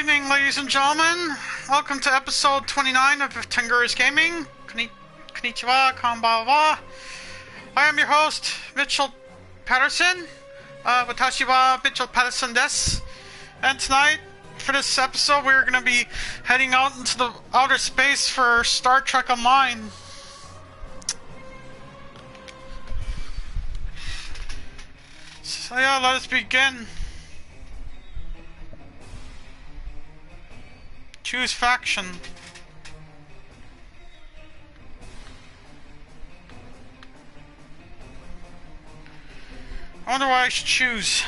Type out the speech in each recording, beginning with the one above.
evening, ladies and gentlemen. Welcome to episode 29 of Tenguris Gaming. Konnichiwa, konbanwa. I am your host, Mitchell Patterson. Watashi wa Mitchell Patterson desu. And tonight, for this episode, we're going to be heading out into the outer space for Star Trek Online. So yeah, let us begin. Choose faction. I wonder what I should choose.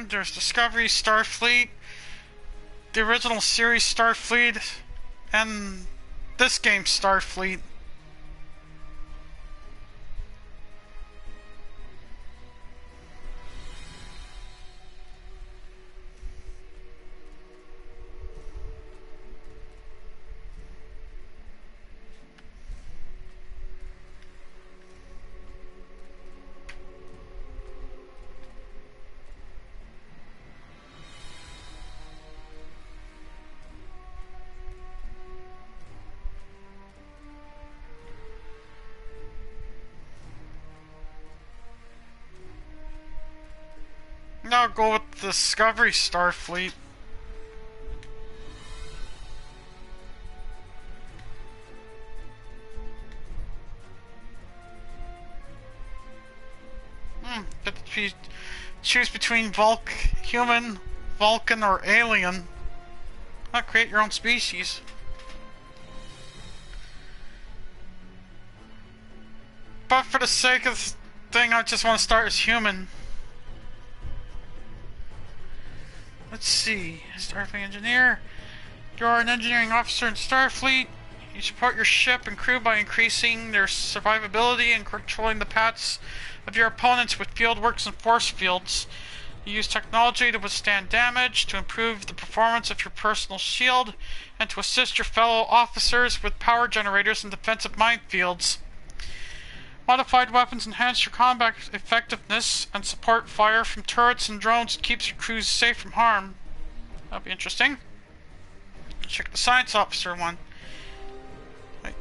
There's Discovery, Starfleet, the original series Starfleet, and this game Starfleet. I'll go with the Discovery Starfleet. Get to choose between human, Vulcan, or alien. Create your own species. But for the sake of the thing, I just want to start as human. Let's see. Starfleet engineer. You are an engineering officer in Starfleet. You support your ship and crew by increasing their survivability and controlling the paths of your opponents with fieldworks and force fields. You use technology to withstand damage, to improve the performance of your personal shield, and to assist your fellow officers with power generators and defensive minefields. Modified weapons enhance your combat effectiveness and support fire from turrets and drones that keeps your crews safe from harm. That'll be interesting. Check the science officer one. Wait.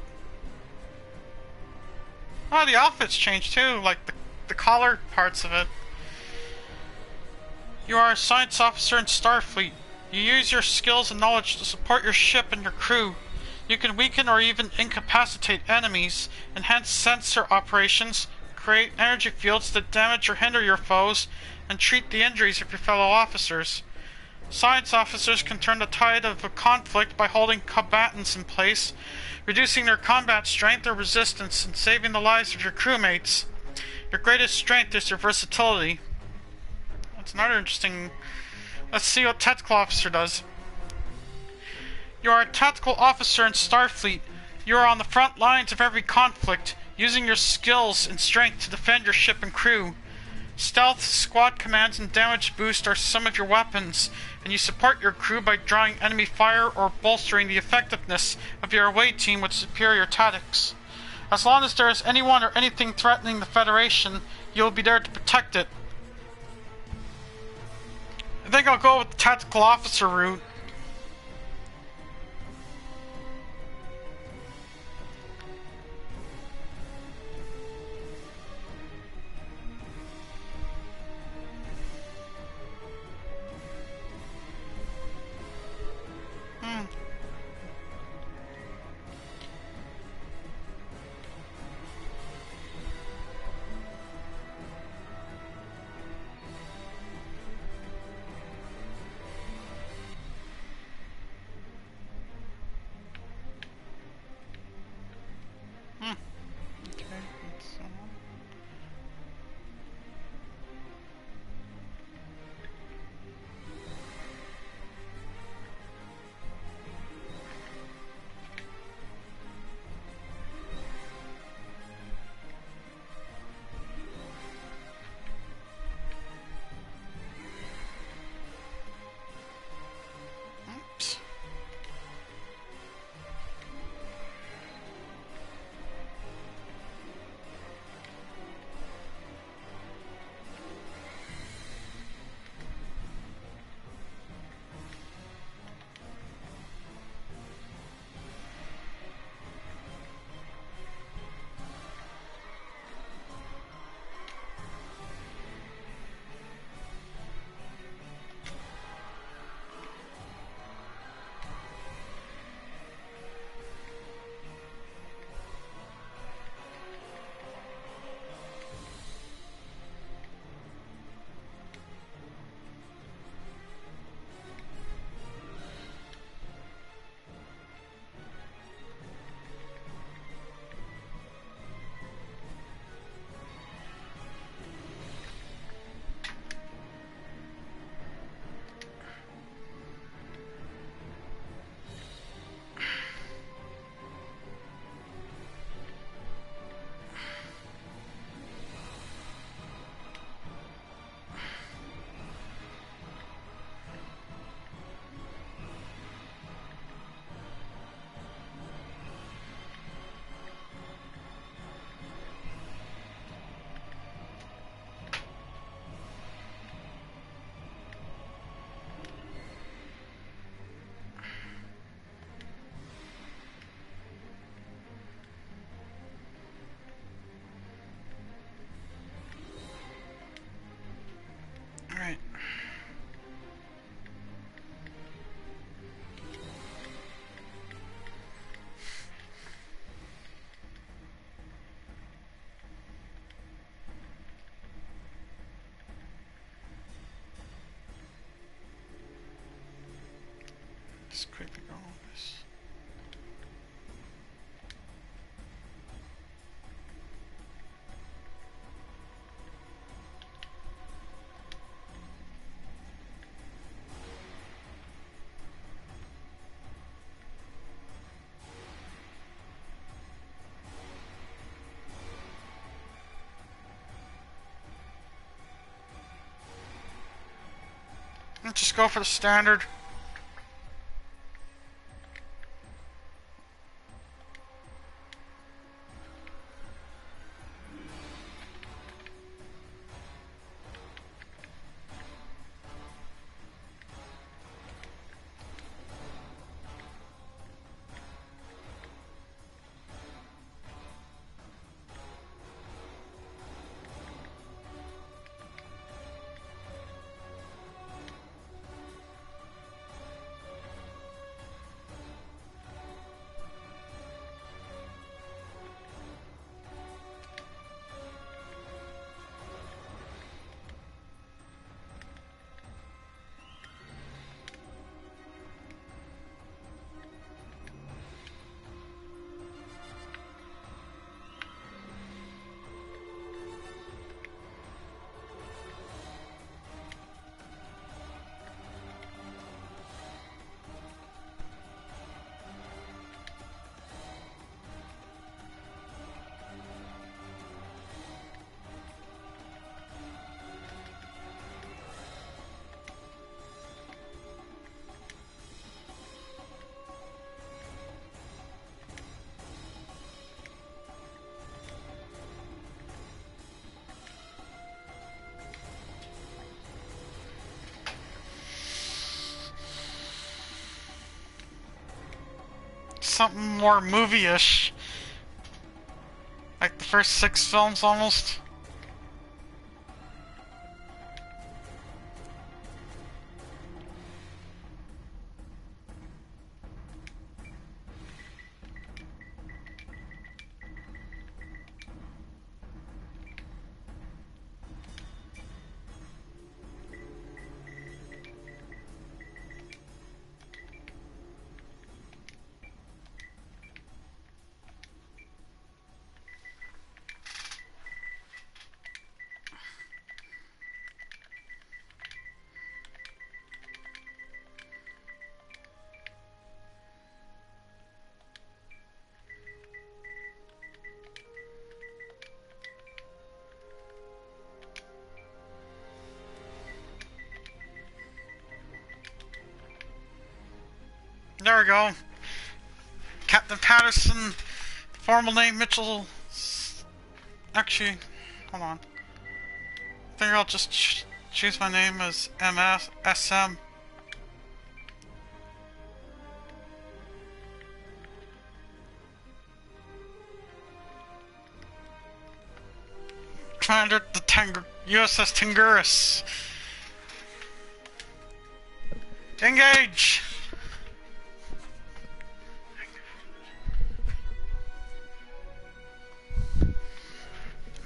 Oh, the outfits changed too, like the collar parts of it. You are a science officer in Starfleet. You use your skills and knowledge to support your ship and your crew. You can weaken or even incapacitate enemies, enhance sensor operations, create energy fields that damage or hinder your foes, and treat the injuries of your fellow officers. Science officers can turn the tide of a conflict by holding combatants in place, reducing their combat strength or resistance, and saving the lives of your crewmates. Your greatest strength is your versatility. That's another interesting... Let's see what Tactical Officer does. You are a tactical officer in Starfleet. You are on the front lines of every conflict, using your skills and strength to defend your ship and crew. Stealth, squad commands, and damage boost are some of your weapons, and you support your crew by drawing enemy fire or bolstering the effectiveness of your away team with superior tactics. As long as there is anyone or anything threatening the Federation, you will be there to protect it. I think I'll go with the tactical officer route. Let's quickly go on this. Let's just go for the standard. Something more movie-ish. Like the first 6 films almost. There we go. Captain Patterson, formal name Mitchell. Actually, hold on. I think I'll just choose my name as SM. Commander the USS Tenguris. Engage!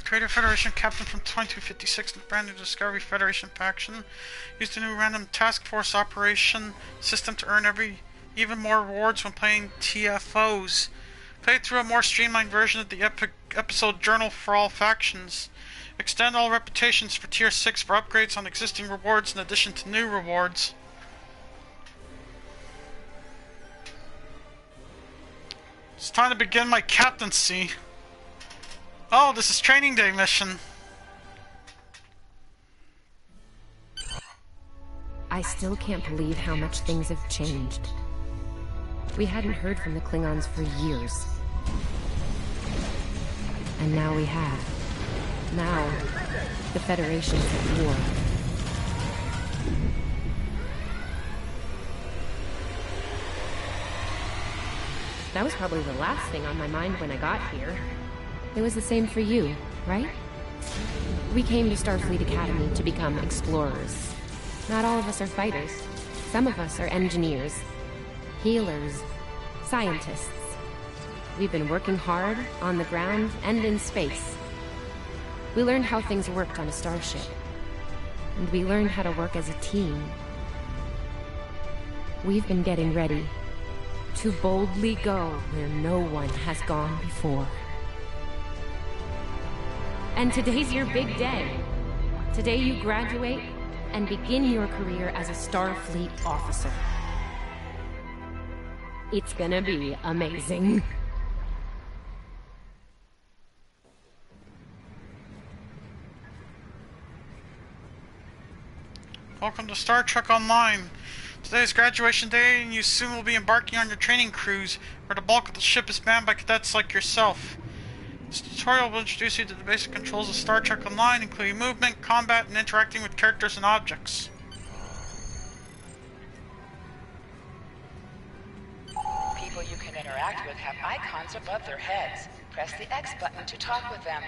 Creator Federation Captain from 2256, the brand new Discovery Federation faction. Used a new random task force operation system to earn even more rewards when playing TFOs. Play through a more streamlined version of the episode Journal for all factions. Extend all reputations for Tier 6 for upgrades on existing rewards in addition to new rewards. It's time to begin my captaincy. Oh, this is training day mission. I still can't believe how much things have changed. We hadn't heard from the Klingons for years. And now we have. Now, the Federation's at war. That was probably the last thing on my mind when I got here. It was the same for you, right? We came to Starfleet Academy to become explorers. Not all of us are fighters. Some of us are engineers, healers, scientists. We've been working hard on the ground and in space. We learned how things worked on a starship. And we learned how to work as a team. We've been getting ready to boldly go where no one has gone before. And today's your big day. Today you graduate and begin your career as a Starfleet officer. It's gonna be amazing. Welcome to Star Trek Online. Today is graduation day, and you soon will be embarking on your training cruise, where the bulk of the ship is manned by cadets like yourself. This tutorial will introduce you to the basic controls of Star Trek Online, including movement, combat, and interacting with characters and objects. People you can interact with have icons above their heads. Press the X button to talk with them.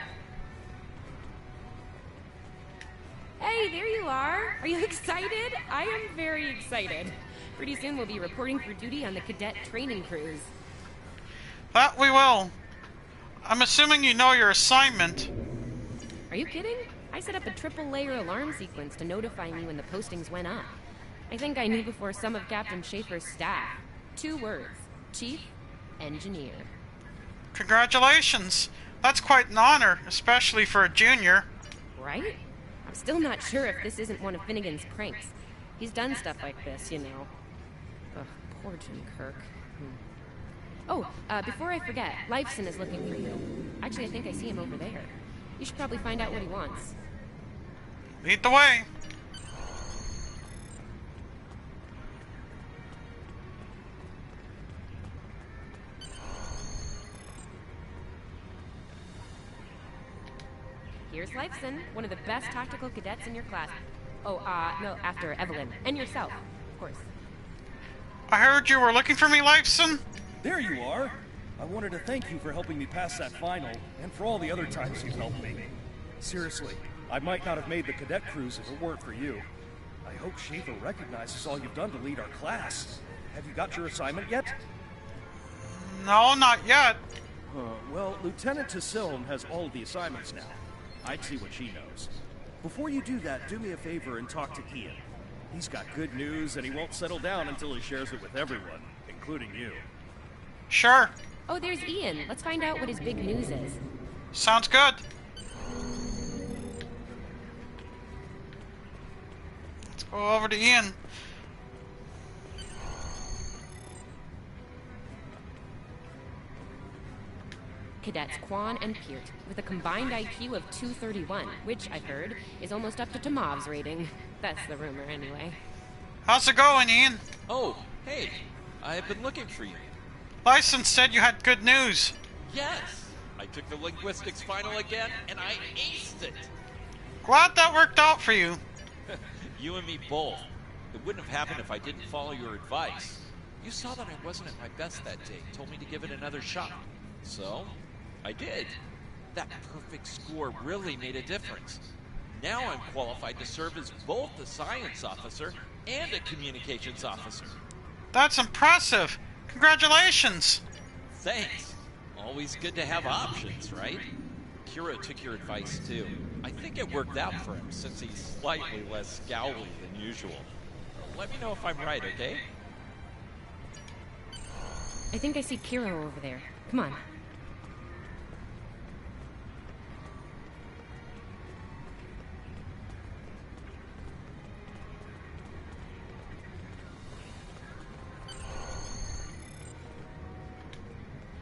Hey, there you are! Are you excited? I am very excited. Pretty soon we'll be reporting for duty on the cadet training cruise. That we will. I'm assuming you know your assignment. Are you kidding? I set up a triple-layer alarm sequence to notify me when the postings went up. I think I knew before some of Captain Schaefer's staff. 2 words. Chief Engineer. Congratulations. That's quite an honor, especially for a junior. Right? I'm still not sure if this isn't one of Finnegan's pranks. He's done stuff like this, you know. Ugh, poor Jim Kirk. Oh, before I forget, Lifeson is looking for you. Actually, I think I see him over there. You should probably find out what he wants. Lead the way. Here's Lifeson, one of the best tactical cadets in your class. Oh, no, after Evelyn. And yourself, of course. I heard you were looking for me, Lifeson. There you are! I wanted to thank you for helping me pass that final, and for all the other times you've helped me. Seriously, I might not have made the cadet cruise if it weren't for you. I hope Schaefer recognizes all you've done to lead our class. Have you got your assignment yet? No, not yet. Well, Lieutenant Tassilm has all of the assignments now. I'd see what she knows. Before you do that, do me a favor and talk to Ian. He's got good news, and he won't settle down until he shares it with everyone, including you. Sure. Oh, there's Ian. Let's find out what his big news is. Sounds good. Let's go over to Ian. Cadets Quan and Peart, with a combined IQ of 231, which, I've heard, is almost up to Tamov's rating. That's the rumor, anyway. How's it going, Ian? Oh, hey. I've been looking for you. License said you had good news. Yes! I took the linguistics final again, and I aced it! Glad that worked out for you. You and me both. It wouldn't have happened if I didn't follow your advice. You saw that I wasn't at my best that day, told me to give it another shot. So, I did. That perfect score really made a difference. Now I'm qualified to serve as both a science officer and a communications officer. That's impressive. Congratulations. Thanks. Always good to have options, right? Kiro took your advice too. I think it worked out for him since he's slightly less scowly than usual. Let me know if I'm right, okay? I think I see Kiro over there. Come on.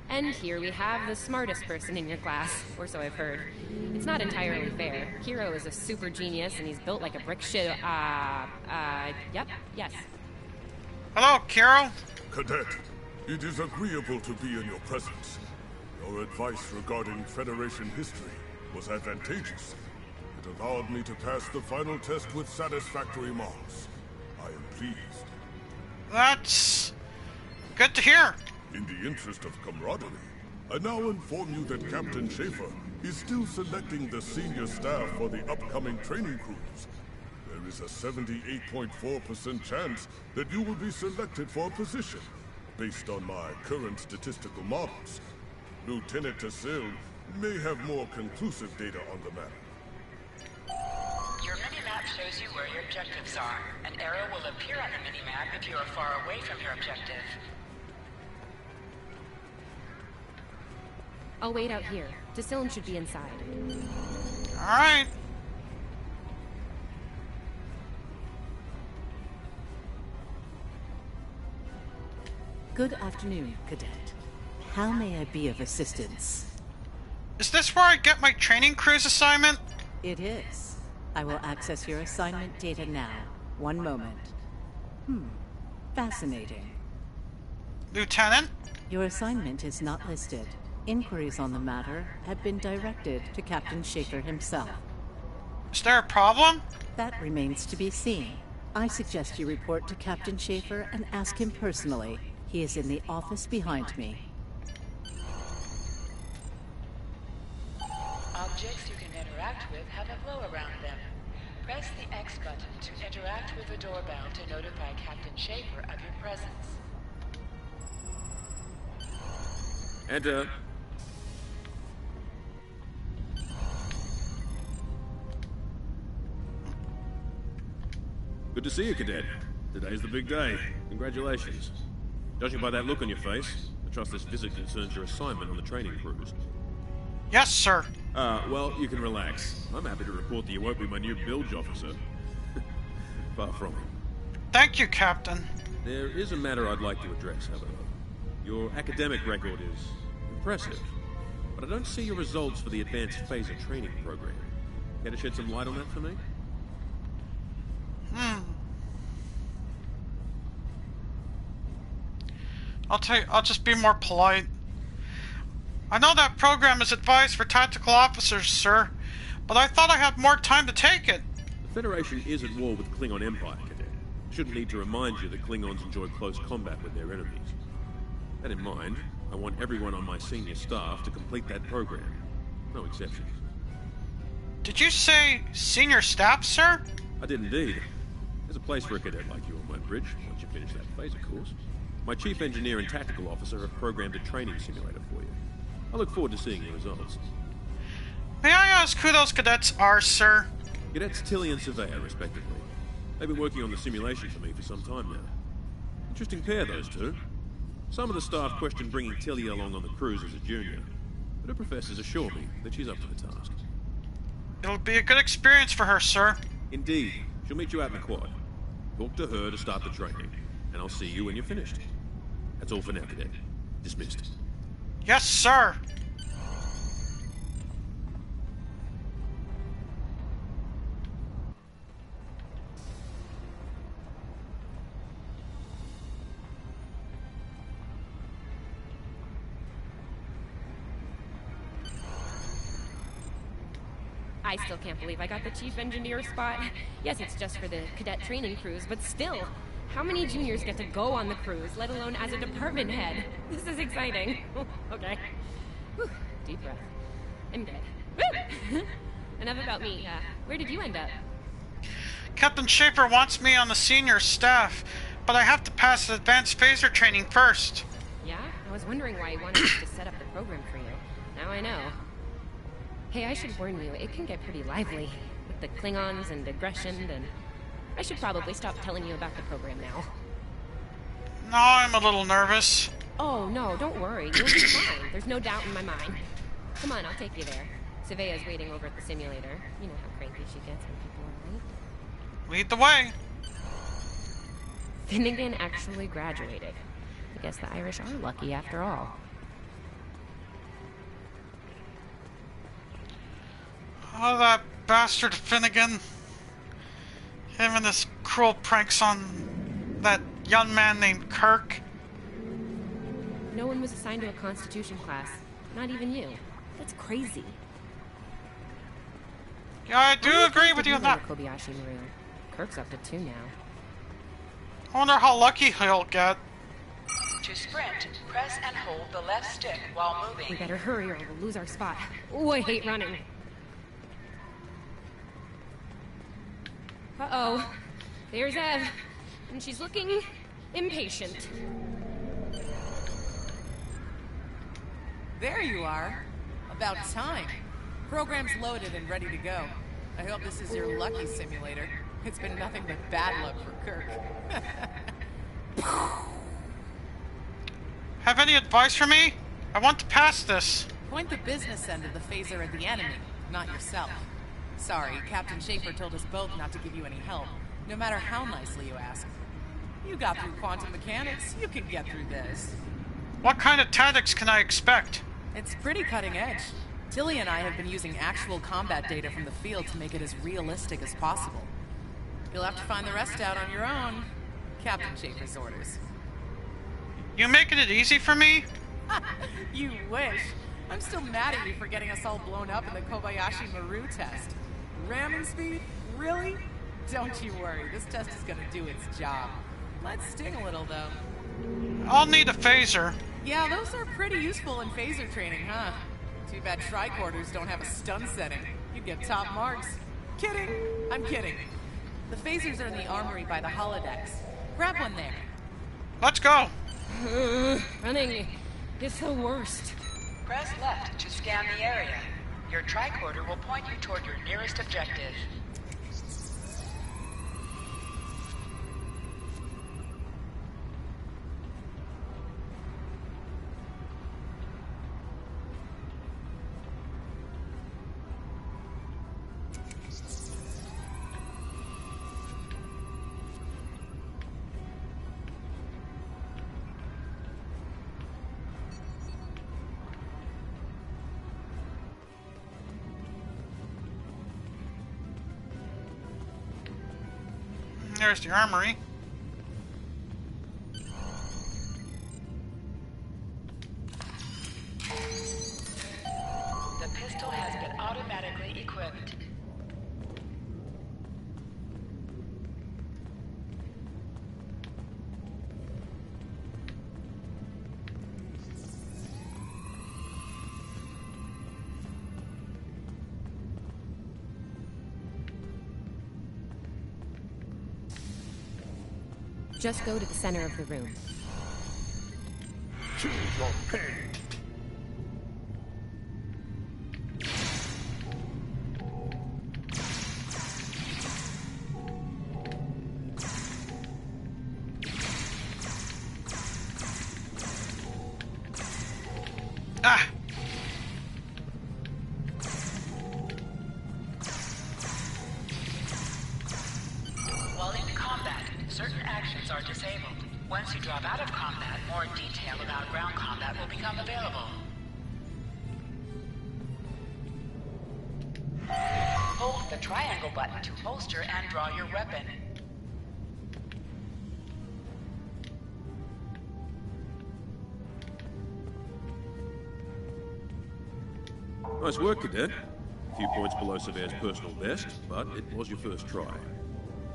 And here we have the smartest person in your class, or so I've heard. It's not entirely fair. Kiro is a super genius, and he's built like a brick shit. Yep, yes. Hello, Kiro. Cadet, it is agreeable to be in your presence. Your advice regarding Federation history was advantageous. It allowed me to pass the final test with satisfactory marks. I am pleased. That's good to hear. In the interest of camaraderie, I now inform you that Captain Schaefer is still selecting the senior staff for the upcoming training cruise. There is a 78.4% chance that you will be selected for a position, based on my current statistical models. Lieutenant Tassilm may have more conclusive data on the matter. Your mini-map shows you where your objectives are. An arrow will appear on the minimap if you are far away from your objective. I'll wait out here. Decilin should be inside. Alright. Good afternoon, Cadet. How may I be of assistance? Is this where I get my training cruise assignment? It is. I will access your assignment data now. One moment. Fascinating. Lieutenant? Your assignment is not listed. Inquiries on the matter have been directed to Captain Schaefer himself. Is there a problem? That remains to be seen. I suggest you report to Captain Schaefer and ask him personally. He is in the office behind me. Objects you can interact with have a glow around them. Press the X button to interact with the doorbell to notify Captain Schaefer of your presence. Enter. Good to see you, Cadet. Today's the big day. Congratulations. Judging by that look on your face, I trust this visit concerns your assignment on the training cruise. Yes, sir. Well, you can relax. I'm happy to report that you won't be my new bilge officer. Far from it. Thank you, Captain. There is a matter I'd like to address, however. Your academic record is impressive, but I don't see your results for the Advanced Phaser Training Program. Care to shed some light on that for me? I'll just be more polite. I know that program is advised for tactical officers, sir, but I thought I had more time to take it. The Federation is at war with the Klingon Empire, Cadet. Shouldn't need to remind you that Klingons enjoy close combat with their enemies. That in mind, I want everyone on my senior staff to complete that program. No exceptions. Did you say senior staff, sir? I did indeed. There's a place for a cadet like you on my bridge, once you finish that phaser course. My chief engineer and tactical officer have programmed a training simulator for you. I look forward to seeing your results. May I ask who those cadets are, sir? Cadets Tilly and Surveyor, respectively. They've been working on the simulation for me for some time now. Interesting pair, those two. Some of the staff question bringing Tilly along on the cruise as a junior, but her professors assure me that she's up to the task. It'll be a good experience for her, sir. Indeed. She'll meet you out in the quad. Talk to her to start the training, and I'll see you when you're finished. That's all for now, Cadet. Dismissed. Yes, sir. I still can't believe I got the chief engineer spot. Yes, it's just for the cadet training cruise, but still, how many juniors get to go on the cruise, let alone as a department head? This is exciting. Okay. Whew. Deep breath. I'm good. Woo! Enough about me. Where did you end up? Captain Schaefer wants me on the senior staff, but I have to pass the advanced phaser training first. Yeah? I was wondering why he wanted us to set up the program for you. Now I know. Hey, I should warn you, it can get pretty lively. With the Klingons and aggression, and I should probably stop telling you about the program now. No, I'm a little nervous. Oh, no, don't worry. You'll be fine. There's no doubt in my mind. Come on, I'll take you there. Surveyor's waiting over at the simulator. You know how cranky she gets when people are late. Lead the way. Finnegan actually graduated. I guess the Irish are lucky after all. Oh, that bastard Finnegan. Him and his cruel pranks on that young man named Kirk. No one was assigned to a Constitution class. Not even you. That's crazy. Yeah, I do agree with you on that. Kobayashi Maru. Kirk's up to 2 now. I wonder how lucky he'll get. To sprint, press and hold the left stick while moving. We better hurry or we'll lose our spot. Oh, I hate running. Uh-oh. There's Ev. And she's looking impatient. There you are. About time. Program's loaded and ready to go. I hope this is your lucky simulator. It's been nothing but bad luck for Kirk. Have any advice for me? I want to pass this. Point the business end of the phaser at the enemy, not yourself. Sorry, Captain Schaefer told us both not to give you any help, no matter how nicely you ask. You got through quantum mechanics, you can get through this. What kind of tactics can I expect? It's pretty cutting edge. Tilly and I have been using actual combat data from the field to make it as realistic as possible. You'll have to find the rest out on your own. Captain Schaefer's orders. You making it easy for me? You wish. I'm still mad at you for getting us all blown up in the Kobayashi Maru test. Ramming speed? Really? Don't you worry, this test is gonna do its job. Might sting a little, though. I'll need a phaser. Yeah, those are pretty useful in phaser training, huh? Too bad tricorders don't have a stun setting. You'd get top marks. Kidding! I'm kidding. The phasers are in the armory by the holodecks. Grab one there. Let's go. Running is the worst. Press left to scan the area. Your tricorder will point you toward your nearest objective. There's the armory. The pistol has been automatically equipped. Just go to the center of the room. Choose your pain. Ah! While in combat, certain actions are disabled. Once you drop out of combat, more detail about ground combat will become available. Hold the triangle button to holster and draw your weapon. Nice work, Cadet. A few points below Severe's personal best, but it was your first try.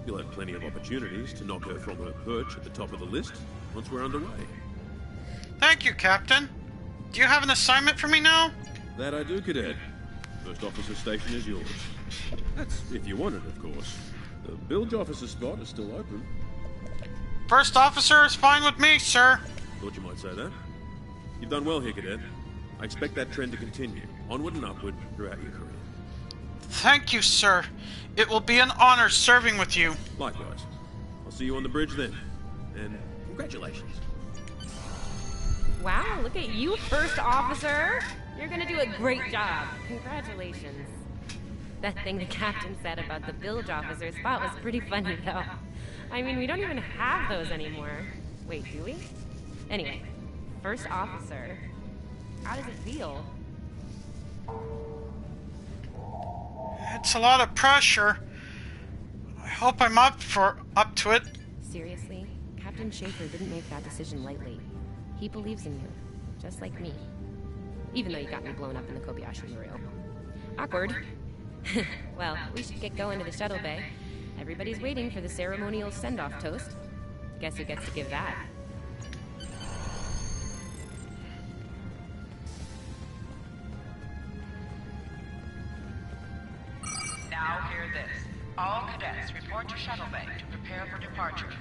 You'll have plenty of opportunities to knock her from her perch at the top of the list once we're underway. Thank you, Captain. Do you have an assignment for me now? That I do, Cadet. First officer station is yours. That's if you want it, of course. The bilge officer spot is still open. First officer is fine with me, sir. Thought you might say that. You've done well here, Cadet. I expect that trend to continue, onward and upward, throughout your career. Thank you, sir. It will be an honor serving with you. Likewise. I'll see you on the bridge then. And congratulations. Wow, look at you, First Officer! You're gonna do a great job. Congratulations. That thing the captain said about the bilge officer spot was pretty funny, though. I mean, we don't even have those anymore. Wait, do we? Anyway, First Officer. How does it feel? It's a lot of pressure. I hope I'm up to it. Seriously, Captain Schaefer didn't make that decision lightly. He believes in you, just like me. Even though you got me blown up in the Kobayashi Maru. Awkward. Well, we should get going to the shuttle bay. Everybody's waiting for the ceremonial send-off toast. Guess who gets to give that? Now hear this. All cadets report to shuttle bay to prepare for departure.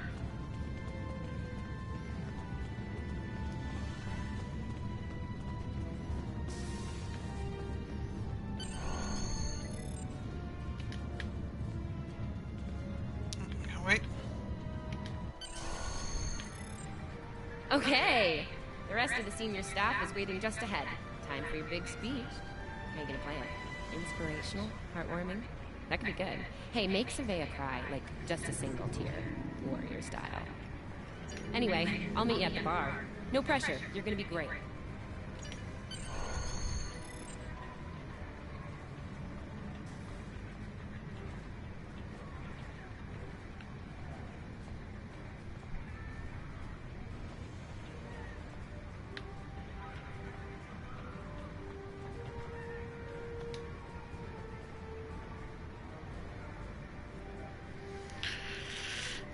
Wait. Okay. The rest of the senior staff is waiting just ahead. Time for your big speech. How are you gonna play it? Inspirational? Heartwarming? That could be good. Hey, make Savea cry, like just a single tear. Warrior style. Anyway, I'll meet you at the bar. No pressure. You're gonna be great.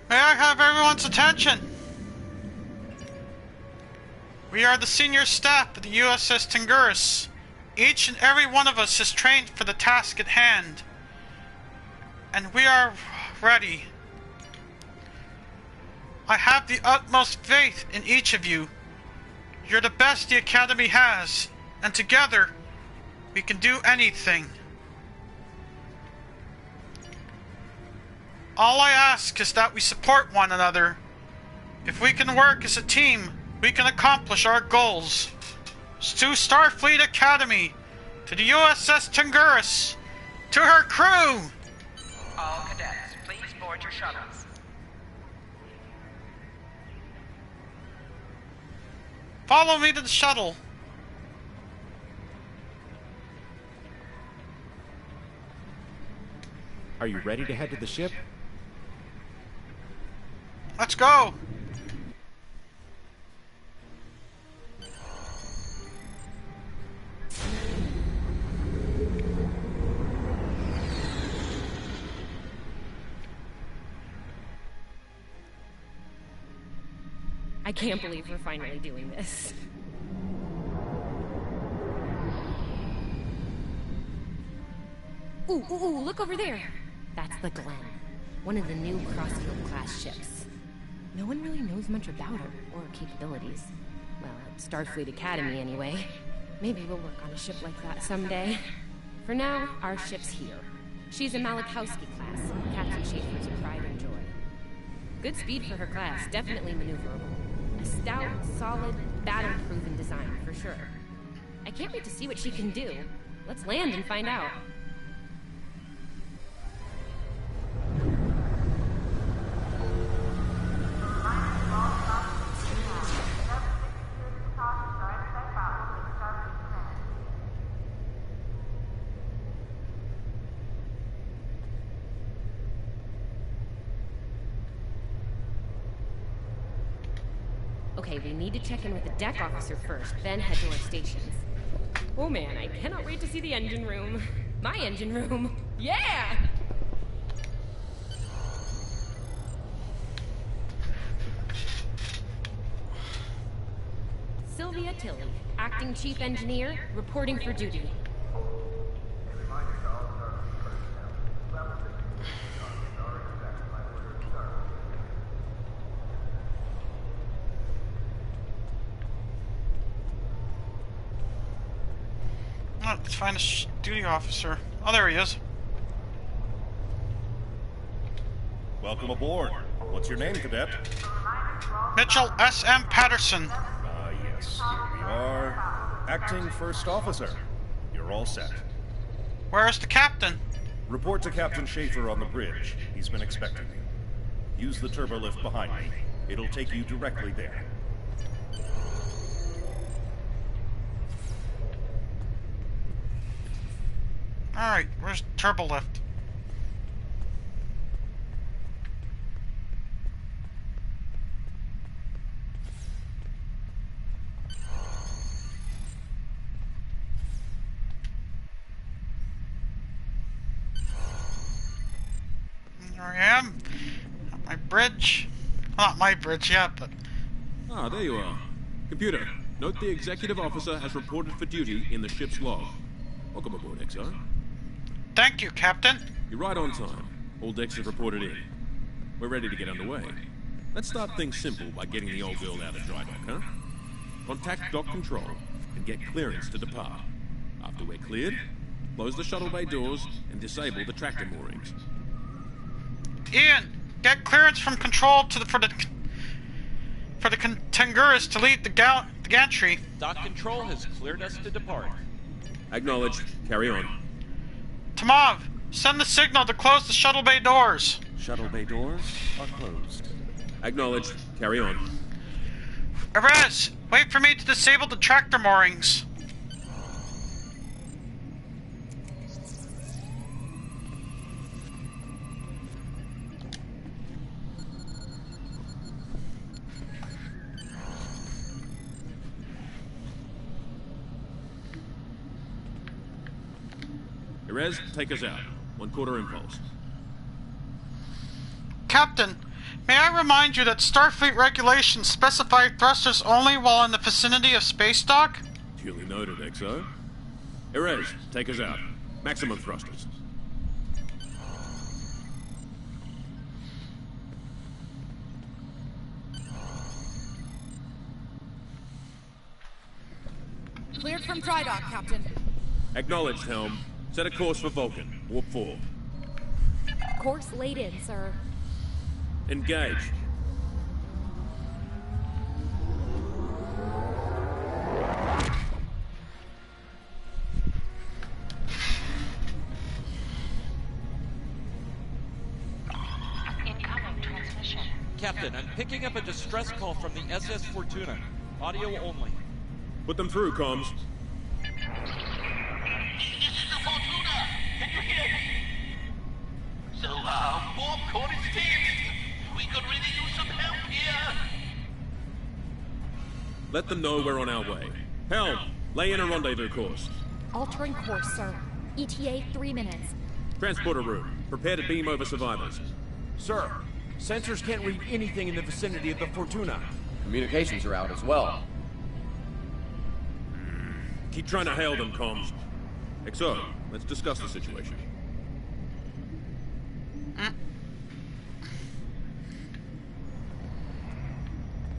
May I have everyone's attention? We are the senior staff of the USS Tenguris. Each and every one of us is trained for the task at hand. And we are ready. I have the utmost faith in each of you. You're the best the Academy has, and together, we can do anything. All I ask is that we support one another. If we can work as a team, we can accomplish our goals. To Starfleet Academy, to the USS Tenguris, to her crew! All cadets, please board your shuttles. Follow me to the shuttle. Are you ready to head to the ship? Let's go! I can't believe we're finally doing this. Ooh, look over there! That's the Glen, one of the new Crossfield-class ships. No one really knows much about her, or her capabilities. Well, at Starfleet Academy, anyway. Maybe we'll work on a ship like that someday. For now, our ship's here. She's a Malachowski class, Captain Schaefer's pride and joy. Good speed for her class, definitely maneuverable. A stout, solid, battle-proven design, for sure. I can't wait to see what she can do. Let's land and find out. Okay, we need to check in with the deck officer first, then head to our stations. Oh man, I cannot wait to see the engine room. My engine room. Yeah! Sylvia Tilley, acting chief engineer, reporting for duty. Let's find a duty officer. Oh, there he is. Welcome aboard. What's your name, Cadet? Mitchell S.M. Patterson. Yes. Here we are. Acting First Officer. You're all set. Where's the captain? Report to Captain Schaefer on the bridge. He's been expecting you. Use the turbolift behind me. It'll take you directly there. Alright, where's the turbolift? There I am. At my bridge. Well, not my bridge yet, but... Ah, there you are. Computer, note the executive officer has reported for duty in the ship's log. Welcome aboard, XR. Thank you, Captain. You're right on time. All decks have reported in. We're ready to get underway. Let's start things simple by getting the old girl out of dry dock, huh? Contact dock control and get clearance to depart. After we're cleared, close the shuttle bay doors and disable the tractor moorings. Ian, Get clearance from control for the Tenguris to lead the gantry. Dock Control has cleared us to depart. Acknowledged. Carry on. Tamav, send the signal to close the shuttle bay doors. Shuttle bay doors are closed. Acknowledged. Carry on. Erez, wait for me to disable the tractor moorings. Erez, take us out. 1/4 impulse. Captain, may I remind you that Starfleet regulations specify thrusters only while in the vicinity of space dock? Duly noted, XO. Erez, take us out. Maximum thrusters. Cleared from dry dock, Captain. Acknowledged, Helm. Set a course for Vulcan. Warp 4. Course laid in, sir. Engage. Incoming transmission. Captain, I'm picking up a distress call from the SS Fortuna. Audio only. Put them through, comms. This is the Fortuna! Can you hear me? So, warp core is fixed. We could really use some help here. Let them know we're on our way. Helm, lay in a rendezvous course. Altering course, sir. ETA 3 minutes. Transporter room. Prepare to beam over survivors. Sir, sensors can't read anything in the vicinity of the Fortuna. Communications are out as well. Keep trying to hail them, comms. XO, let's discuss the situation.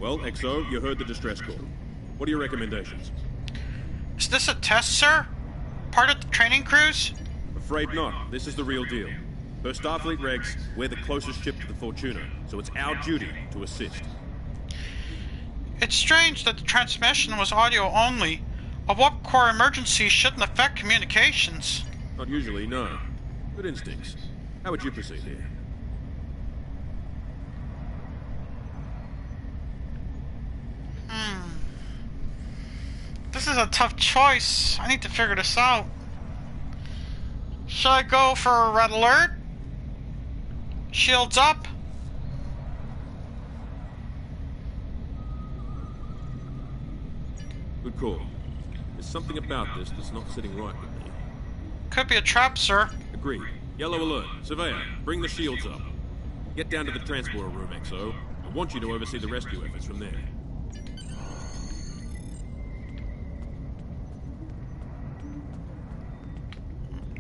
Well, XO, you heard the distress call. What are your recommendations? Is this a test, sir? Part of the training cruise? Afraid not. This is the real deal. Per Starfleet regs, we're the closest ship to the Fortuna, so it's our duty to assist. It's strange that the transmission was audio only. A warp core emergency shouldn't affect communications. Not usually, no. Good instincts. How would you proceed here? This is a tough choice. I need to figure this out. Should I go for a red alert? Shields up? Good call. There's something about this that's not sitting right with me. Could be a trap, sir. Agreed. Yellow alert. Surveyor, bring the shields up. Get down to the transporter room, XO. I want you to oversee the rescue efforts from there.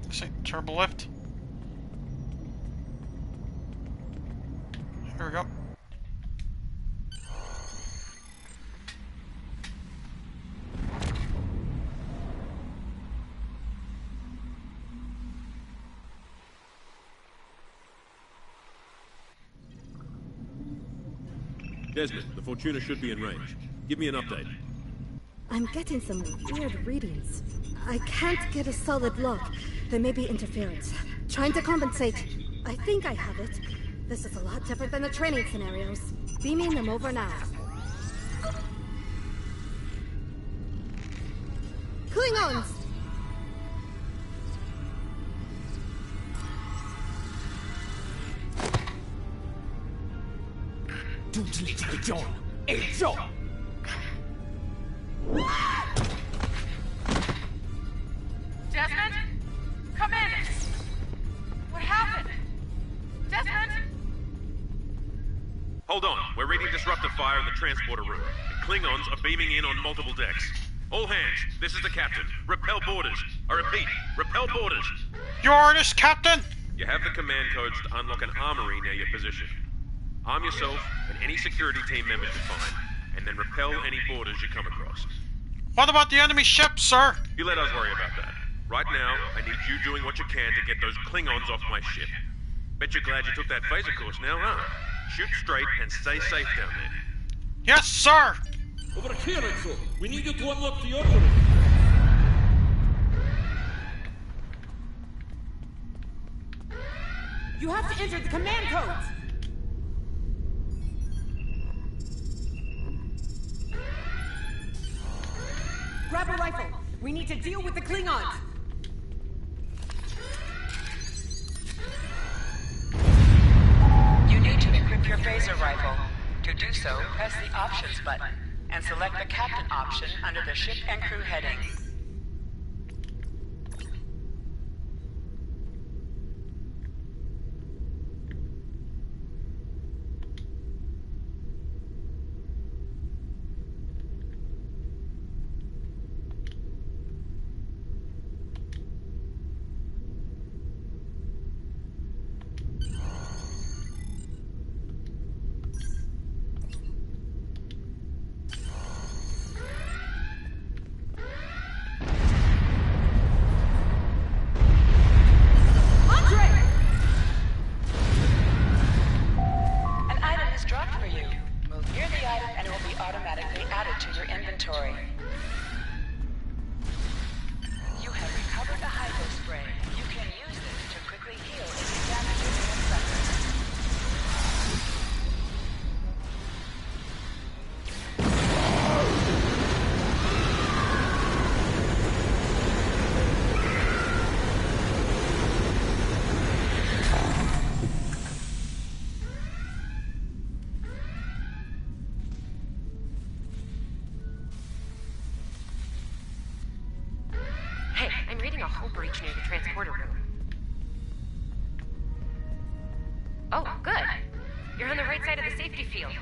This ain't turbo lift. Here we go. Desmond, the Fortuna should be in range. Give me an update. I'm getting some weird readings. I can't get a solid lock. There may be interference. Trying to compensate. I think I have it. This is a lot different than the training scenarios. Beaming them over now. Klingons! Desmond? Come in! What happened? Desmond? Hold on. We're reading disruptor fire in the transporter room. The Klingons are beaming in on multiple decks. All hands, this is the captain. Repel boarders. I repeat, repel boarders. Your orders, Captain? You have the command codes to unlock an armory near your position. Arm yourself and any security team members you find, and then repel any boarders you come across. What about the enemy ship, sir? You let us worry about that. Right now, I need you doing what you can to get those Klingons off my ship. Bet you're glad you took that phaser course now, huh? Shoot straight and stay safe down there. Yes, sir! Over here, Exo. We need you to unlock the opening. You have to enter the command codes! Grab a rifle. We need to deal with the Klingons. You need to equip your phaser rifle. To do so, press the Options button and select the Captain option under the Ship and Crew heading. I'm reading a hull breach near the transporter room. Oh, good. You're on the right side of the safety field.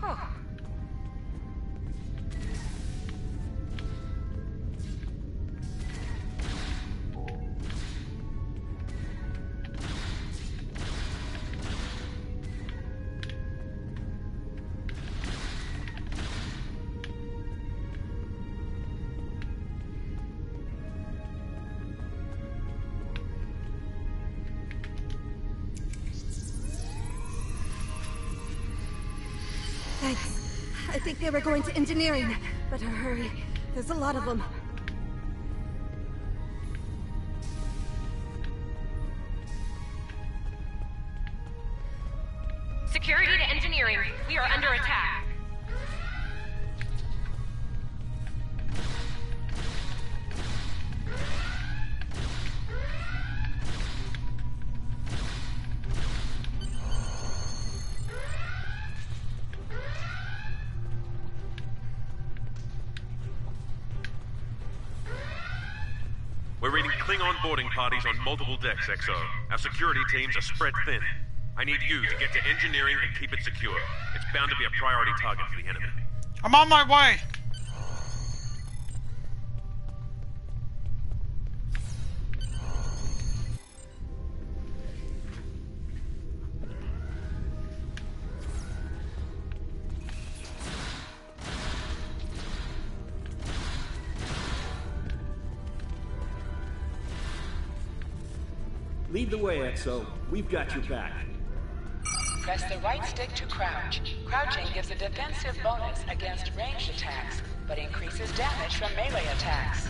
Whew. Thanks. I think they were going to engineering. Better hurry. There's a lot of them. Security to engineering. We are under attack. We're reading Klingon boarding parties on multiple decks, XO. Our security teams are spread thin. I need you to get to engineering and keep it secure. It's bound to be a priority target for the enemy. I'm on my way! Lead the way, XO. We've got your back. Press the right stick to crouch. Crouching gives a defensive bonus against ranged attacks, but increases damage from melee attacks.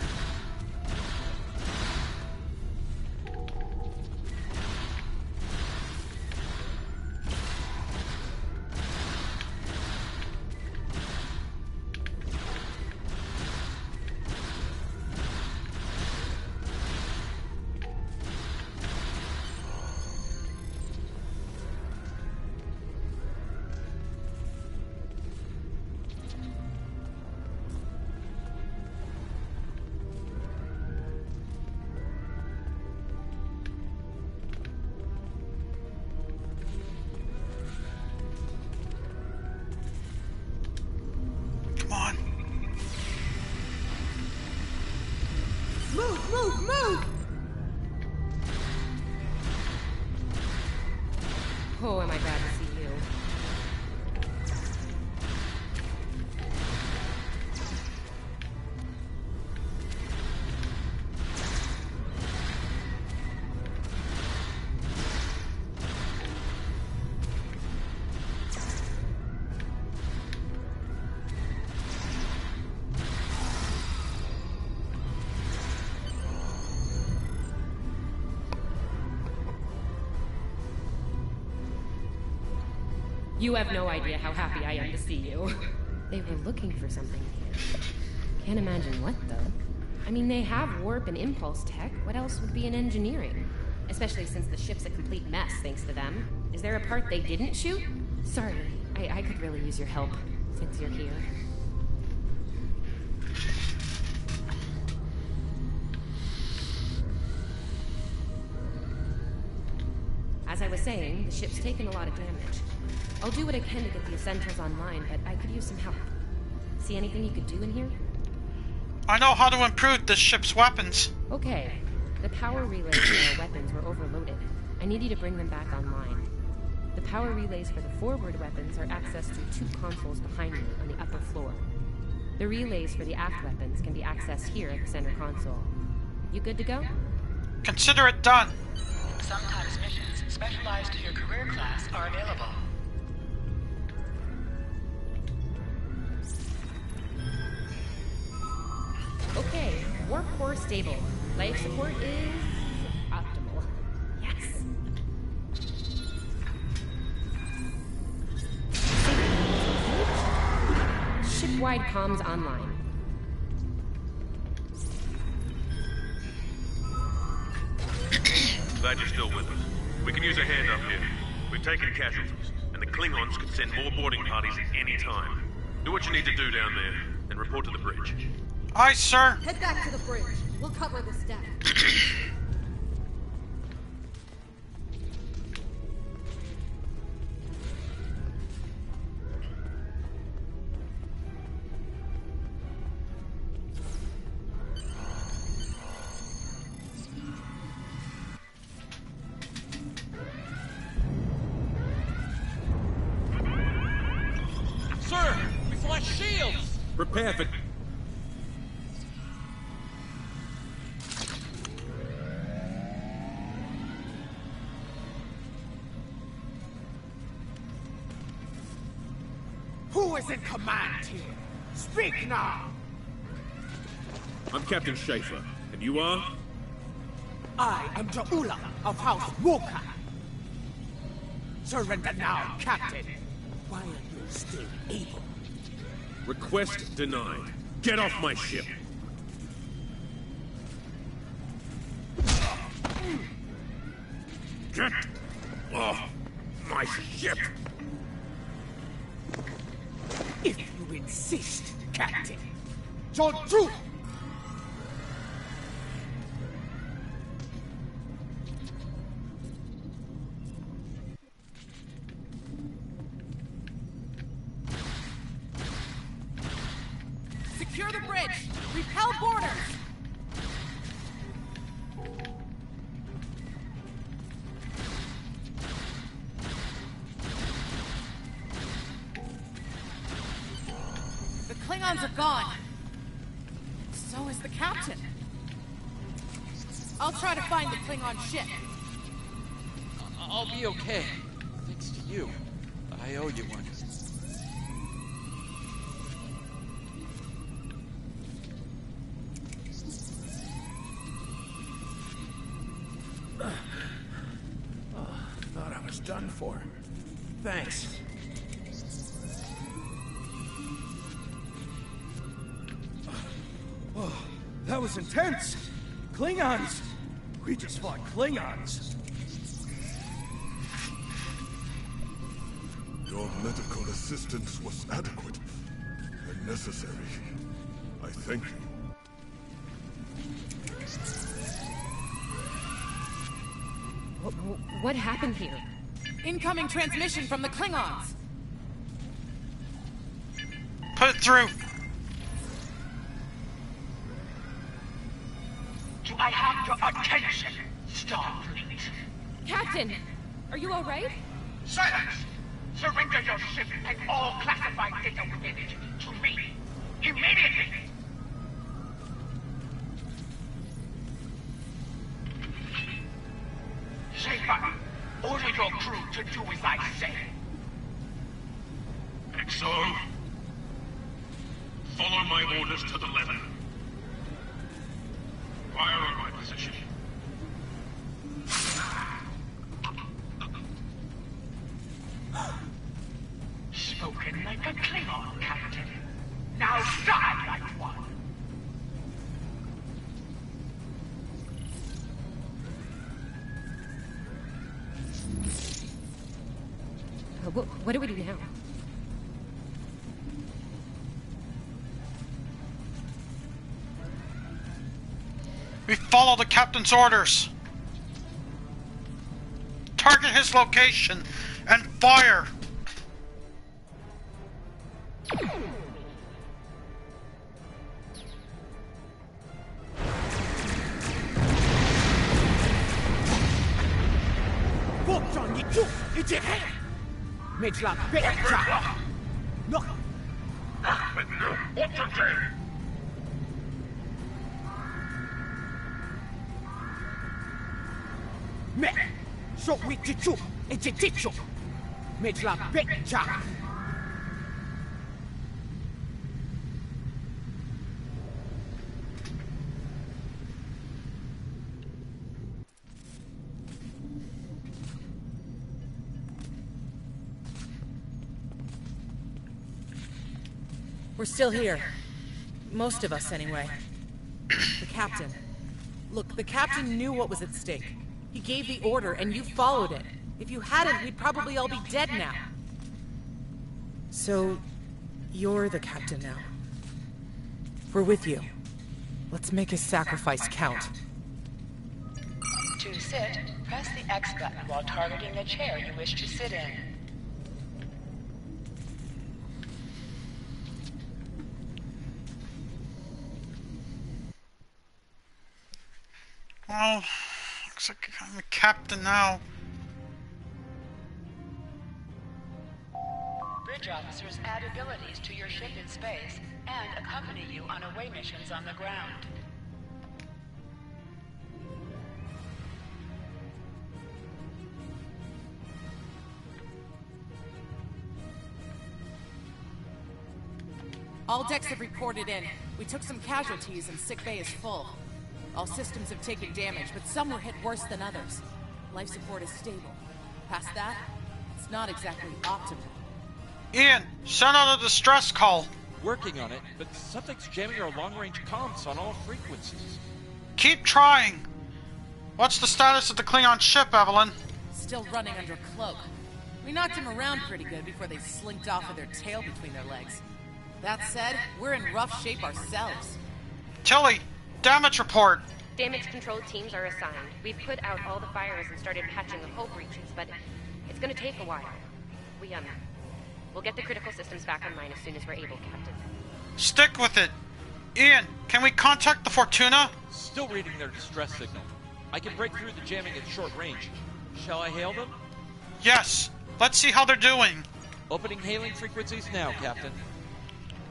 You have no idea how happy I am to see you. They were looking for something here. Can't imagine what, though. I mean, they have warp and impulse tech. What else would be in engineering? Especially since the ship's a complete mess, thanks to them. Is there a part they didn't shoot? Sorry, I could really use your help, since you're here. As I was saying, the ship's taken a lot of damage. I'll do what I can to get the essentials online, but I could use some help. See anything you could do in here? I know how to improve this ship's weapons. Okay. The power relays for our weapons were overloaded. I need you to bring them back online. The power relays for the forward weapons are accessed through 2 consoles behind me on the upper floor. The relays for the aft weapons can be accessed here at the center console. You good to go? Consider it done. Sometimes missions specialized to your career class are available. Okay, warp core stable. Life support is optimal. Yes. Ship-wide comms online. Glad you're still with us. We can use a hand up here. We've taken casualties, and the Klingons could send more boarding parties at any time. Do what you need to do down there, and report to the bridge. Aye, sir. Head back to the bridge. We'll cover this deck. Sir, we flash shields! Prepare for... Who is in command here? Speak now! I'm Captain Schaefer, and you are? I am Ja'ula of House Woka. Surrender now, Captain, while you're still able. Request denied. Get off my ship! Get off my ship! If you insist, Captain. Joju! Secure the bridge! Repel boarders! The Klingons are gone. So is the captain. I'll try to find the Klingon ship. I'll be okay. Thanks to you. I owe you one. Thought I was done for. Thanks. Oh, that was intense! Klingons! We just fought Klingons! Your medical assistance was adequate and necessary. I thank you. What happened here? Incoming transmission from the Klingons. Put it through. Do I have your attention, Starfleet? Captain, are you all right? Silence! Surrender your ship and all classified data within it to me. Immediately! Schaefer, order your crew to do as I say. So, follow my orders to the letter. Fire on my position. spoken like a Klingon, Captain. Now die like one. What do we do now? We follow the captain's orders. Target his location and fire. We're still here. Most of us, anyway. The captain. Look, the captain knew what was at stake. He gave the order, and you followed it. If you hadn't, we'd probably all be dead now. So, you're the captain now. We're with you. Let's make his sacrifice count. To sit, press the X button while targeting the chair you wish to sit in. Well, looks like I'm the captain now. Bridge officers add abilities to your ship in space and accompany you on away missions on the ground. All decks have reported in. We took some casualties and sick bay is full. All systems have taken damage, but some were hit worse than others. Life support is stable. Past that, it's not exactly optimal. Ian, send out a distress call. Working on it, but something's jamming our long-range comms on all frequencies. Keep trying. What's the status of the Klingon ship, Evelyn? Still running under cloak. We knocked him around pretty good before they slinked off with their tail between their legs. That said, we're in rough shape ourselves. Tilly, damage report. Damage control teams are assigned. We've put out all the fires and started patching the hull breaches, but it's gonna take a while. We'll get the critical systems back online as soon as we're able, Captain. Stick with it. Ian, can we contact the Fortuna? Still reading their distress signal. I can break through the jamming at short range. Shall I hail them? Yes. Let's see how they're doing. Opening hailing frequencies now, Captain.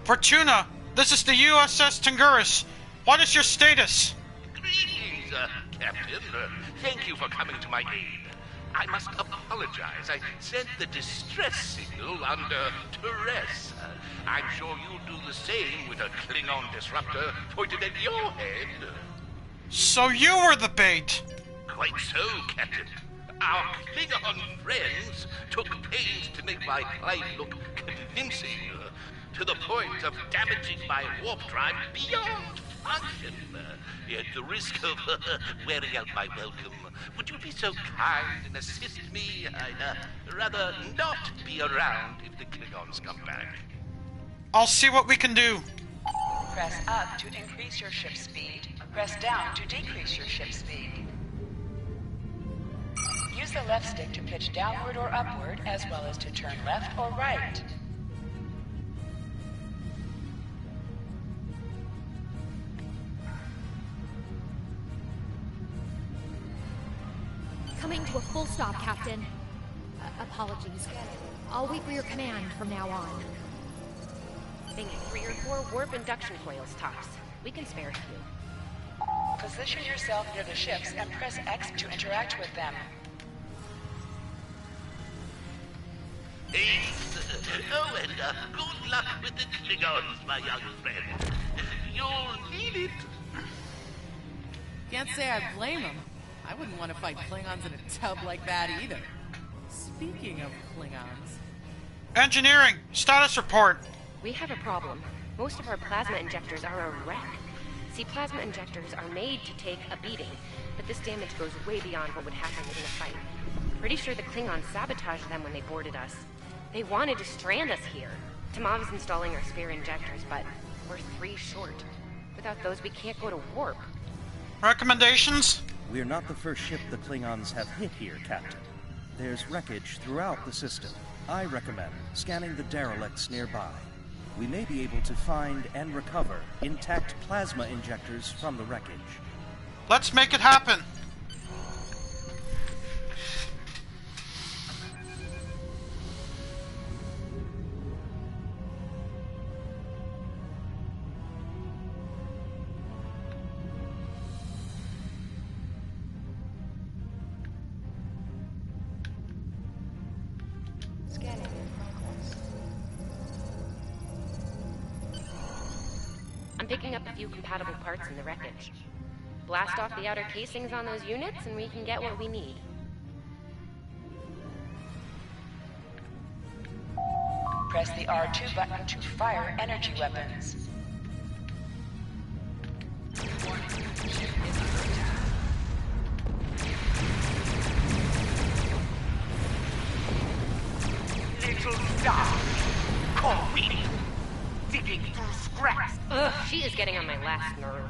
Fortuna, this is the USS Tenguris. What is your status? Greetings, Captain. Thank you for coming to my aid. I must apologize. I sent the distress signal under duress. I'm sure you'll do the same with a Klingon disruptor pointed at your head. So you were the bait. Quite so, Captain. Our Klingon friends took pains to make my plight look convincing, to the point of damaging my warp drive beyond function. At the risk of wearing out my welcome, would you be so kind and assist me? I'd rather not be around if the Klingons come back. I'll see what we can do. Press up to increase your ship speed. Press down to decrease your ship speed. Use the left stick to pitch downward or upward, as well as to turn left or right. Coming to a full stop, Captain. Apologies. I'll wait for your command from now on. Think 3 or 4 warp induction coils tops. We can spare a few. Position yourself near the ships and press X to interact with them. Oh, and good luck with the Klingons, my young friend. You'll need it. Can't say I blame him. I wouldn't want to fight Klingons in a tub like that either. Speaking of Klingons... Engineering, status report. We have a problem. Most of our plasma injectors are a wreck. See, plasma injectors are made to take a beating, but this damage goes way beyond what would happen in a fight. Pretty sure the Klingons sabotaged them when they boarded us. They wanted to strand us here. Tamav's installing our spare injectors, but we're 3 short. Without those, we can't go to warp. Recommendations? We're not the first ship the Klingons have hit here, Captain. There's wreckage throughout the system. I recommend scanning the derelicts nearby. We may be able to find and recover intact plasma injectors from the wreckage. Let's make it happen. I'm picking up a few compatible parts in the wreckage. Blast off the outer casings on those units and we can get what we need. Press the R2 button to fire energy weapons. Warning, ship is under attack. Little star, call me. Digging through scraps. Ugh, she is getting on my last nerve.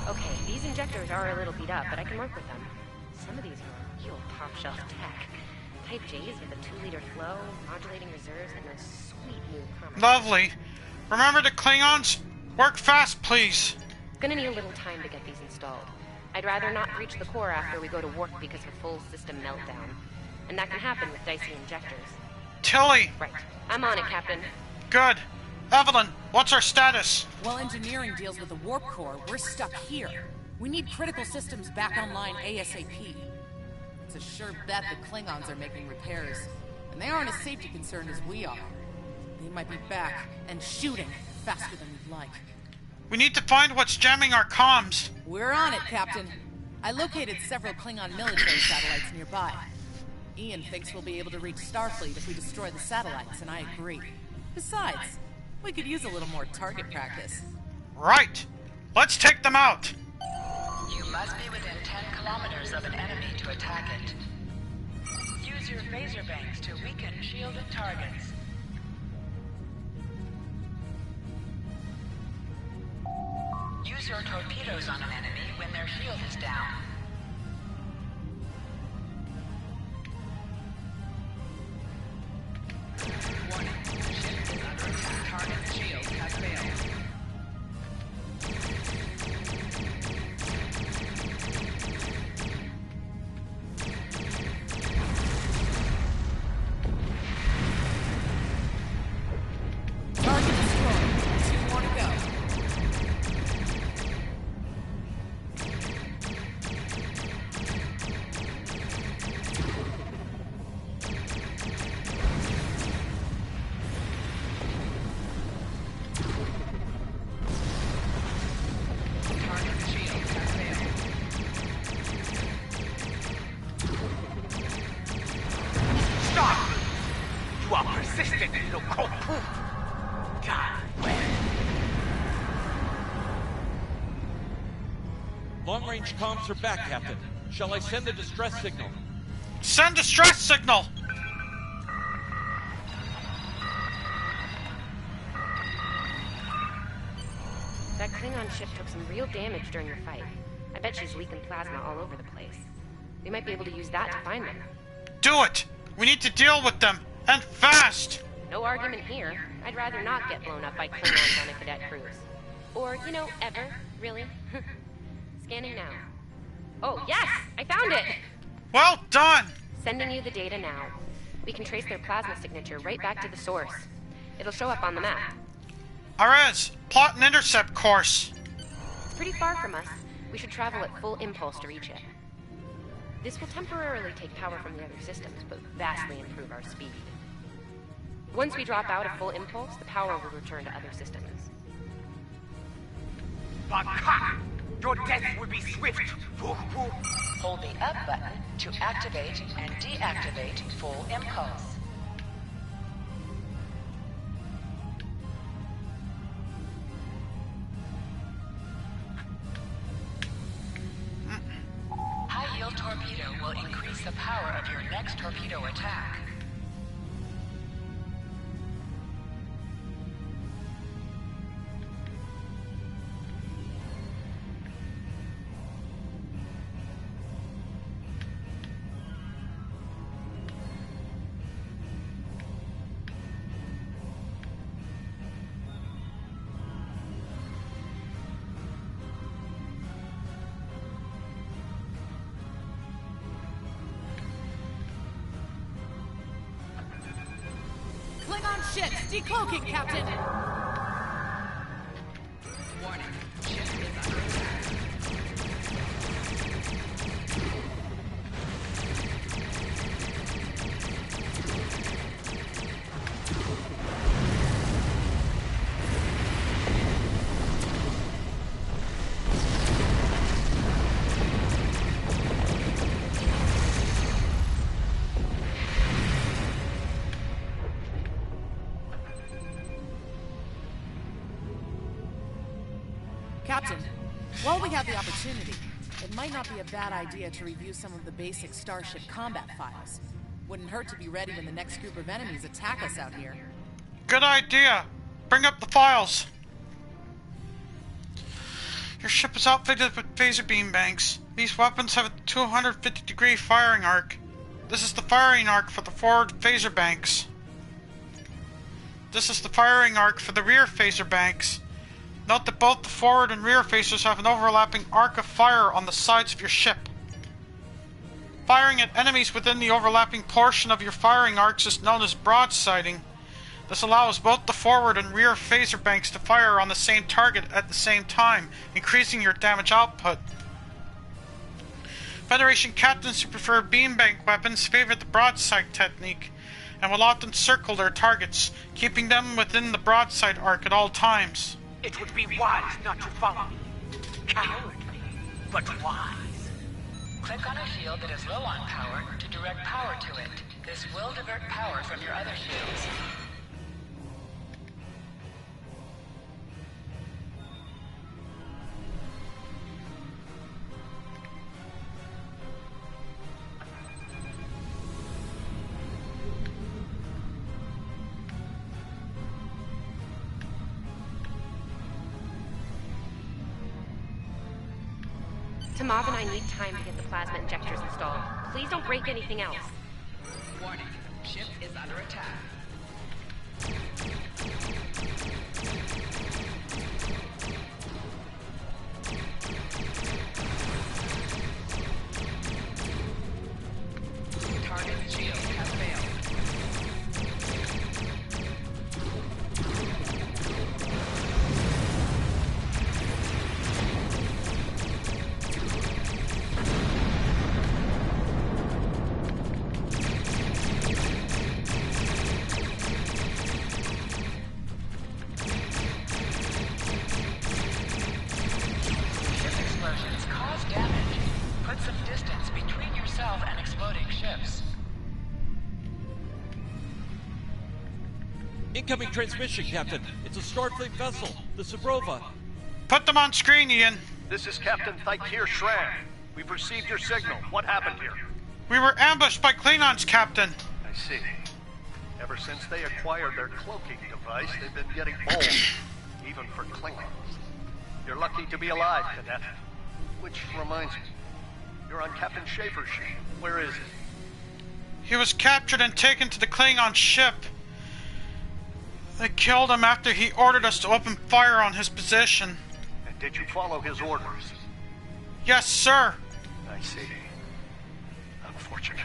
Okay, these injectors are a little beat up, but I can work with them. Some of these are real top-shelf tech. Type J's with a 2-liter flow, modulating reserves, and a sweet new comet. Lovely. Remember the Klingons? Work fast, please. Gonna need a little time to get these installed. I'd rather not breach the core after we go to warp because of a full system meltdown. And that can happen with dicey injectors. Tilly! Right. I'm on it, Captain. Good. Evelyn, what's our status? While engineering deals with the warp core, we're stuck here. We need critical systems back online ASAP. It's a sure bet the Klingons are making repairs, and they aren't as safety concerned as we are. They might be back and shooting faster than we'd like. We need to find what's jamming our comms. We're on it, Captain. I located several Klingon military satellites nearby. Ian thinks we'll be able to reach Starfleet if we destroy the satellites, and I agree. Besides, we could use a little more target practice. Right. Let's take them out. You must be within 10 kilometers of an enemy to attack it. Use your phaser banks to weaken shielded targets. Use your torpedoes on an enemy when their shield is down. Warning, ship is under attack. Target shield has failed. Target destroyed. 2 more to go. Stop! You are persistent, little cold-poop. God, Long-range comms are back, Captain. Shall I send the distress signal? Send distress signal! That Klingon ship took some real damage during the fight. I bet she's leaking plasma all over the place. We might be able to use that to find them. Do it! We need to deal with them, and fast! No argument here. I'd rather not get blown up by Klingons on a cadet cruise. Or, ever, really. Scanning now. Oh, yes! I found it! Well done! Sending you the data now. We can trace their plasma signature right back to the source. It'll show up on the map. Arez, plot an intercept course. It's pretty far from us. We should travel at full impulse to reach it. This will temporarily take power from the other systems, but vastly improve our speed. Once we drop out of full impulse, the power will return to other systems. Baka! Your death will be swift! Hold the up button to activate and deactivate full impulse. High-yield torpedo will increase the power of your next torpedo attack. Klingon ships decloaking, Captain! Warning. Ship is under attack. Captain, while we have the opportunity, it might not be a bad idea to review some of the basic Starship combat files. Wouldn't hurt to be ready when the next group of enemies attack us out here. Good idea. Bring up the files. Your ship is outfitted with phaser beam banks. These weapons have a 250-degree firing arc. This is the firing arc for the forward phaser banks. This is the firing arc for the rear phaser banks. Note that both the forward and rear phasers have an overlapping arc of fire on the sides of your ship. Firing at enemies within the overlapping portion of your firing arcs is known as broadsiding. This allows both the forward and rear phaser banks to fire on the same target at the same time, increasing your damage output. Federation captains who prefer beambank weapons favor the broadside technique, and will often circle their targets, keeping them within the broadside arc at all times. It would be wise not to follow me. Cowardly, but wise. Click on a shield that is low on power to direct power to it. This will divert power from your other shields. Tamav and I need time to get the plasma injectors installed. Please don't break anything else. Warning. Ship is under attack. Target shield has failed. Incoming transmission, Captain. It's a Starfleet vessel, the Sabrova. Put them on screen, Ian. This is Captain Thykir Shran. We've received your signal. What happened here? We were ambushed by Klingons, Captain. I see. Ever since they acquired their cloaking device, they've been getting bold. Even for Klingons. You're lucky to be alive, Cadet. Which reminds me, you're on Captain Schaefer's ship. Where is he? He was captured and taken to the Klingon ship. They killed him after he ordered us to open fire on his position. And did you follow his orders? Yes, sir. I see. Unfortunate.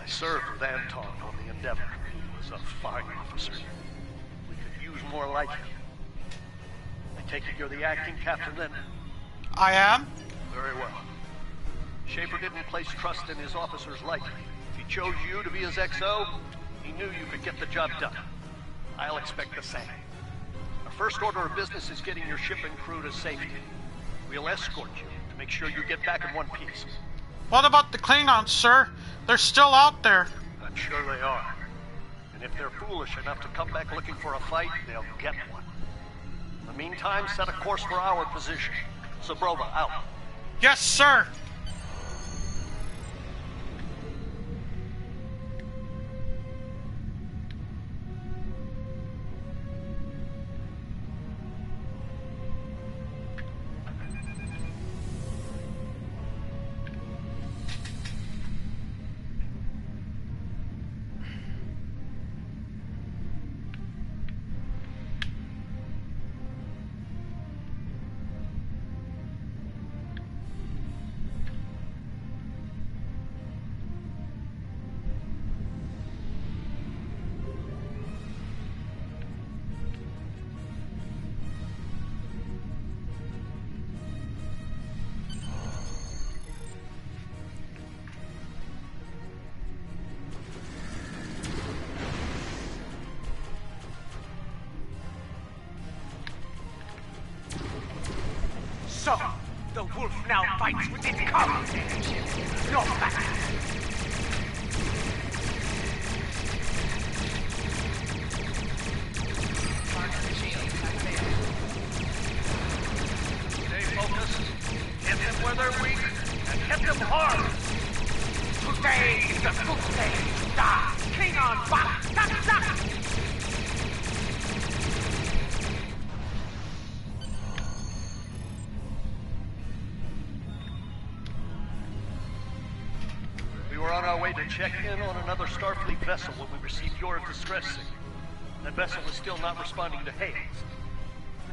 I served with Anton on the Endeavor. He was a fine officer. We could use more like him. I take it you're the acting captain then? I am? Very well. Schaefer didn't place trust in his officers lightly. If he chose you to be his XO, he knew you could get the job done. I'll expect the same. Our first order of business is getting your ship and crew to safety. We'll escort you to make sure you get back in one piece. What about the Klingons, sir? They're still out there. I'm sure they are. And if they're foolish enough to come back looking for a fight, they'll get one. In the meantime, set a course for our position. Zabrova, out. Yes, sir. So, the wolf now fights with its cub. No matter. Stay focused, hit them where they're weak, and hit them hard. Today is a good day to die. Klingon back. Stop. To check in on another Starfleet vessel when we received your distress signal. That vessel is still not responding to hails.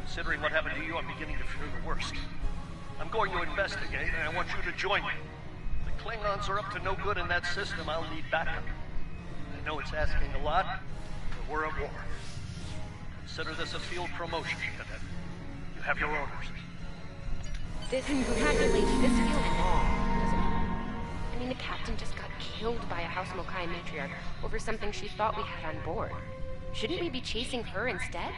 Considering what happened to you, I'm beginning to fear the worst. I'm going to investigate, and I want you to join me. If the Klingons are up to no good in that system, I'll need backup. I know it's asking a lot, but we're at war. Consider this a field promotion, Cadet. You have your orders. Congratulations. This feels wrong, doesn't it? I mean, the captain just got killed by a House Mokai matriarch over something she thought we had on board. Shouldn't we be chasing her instead?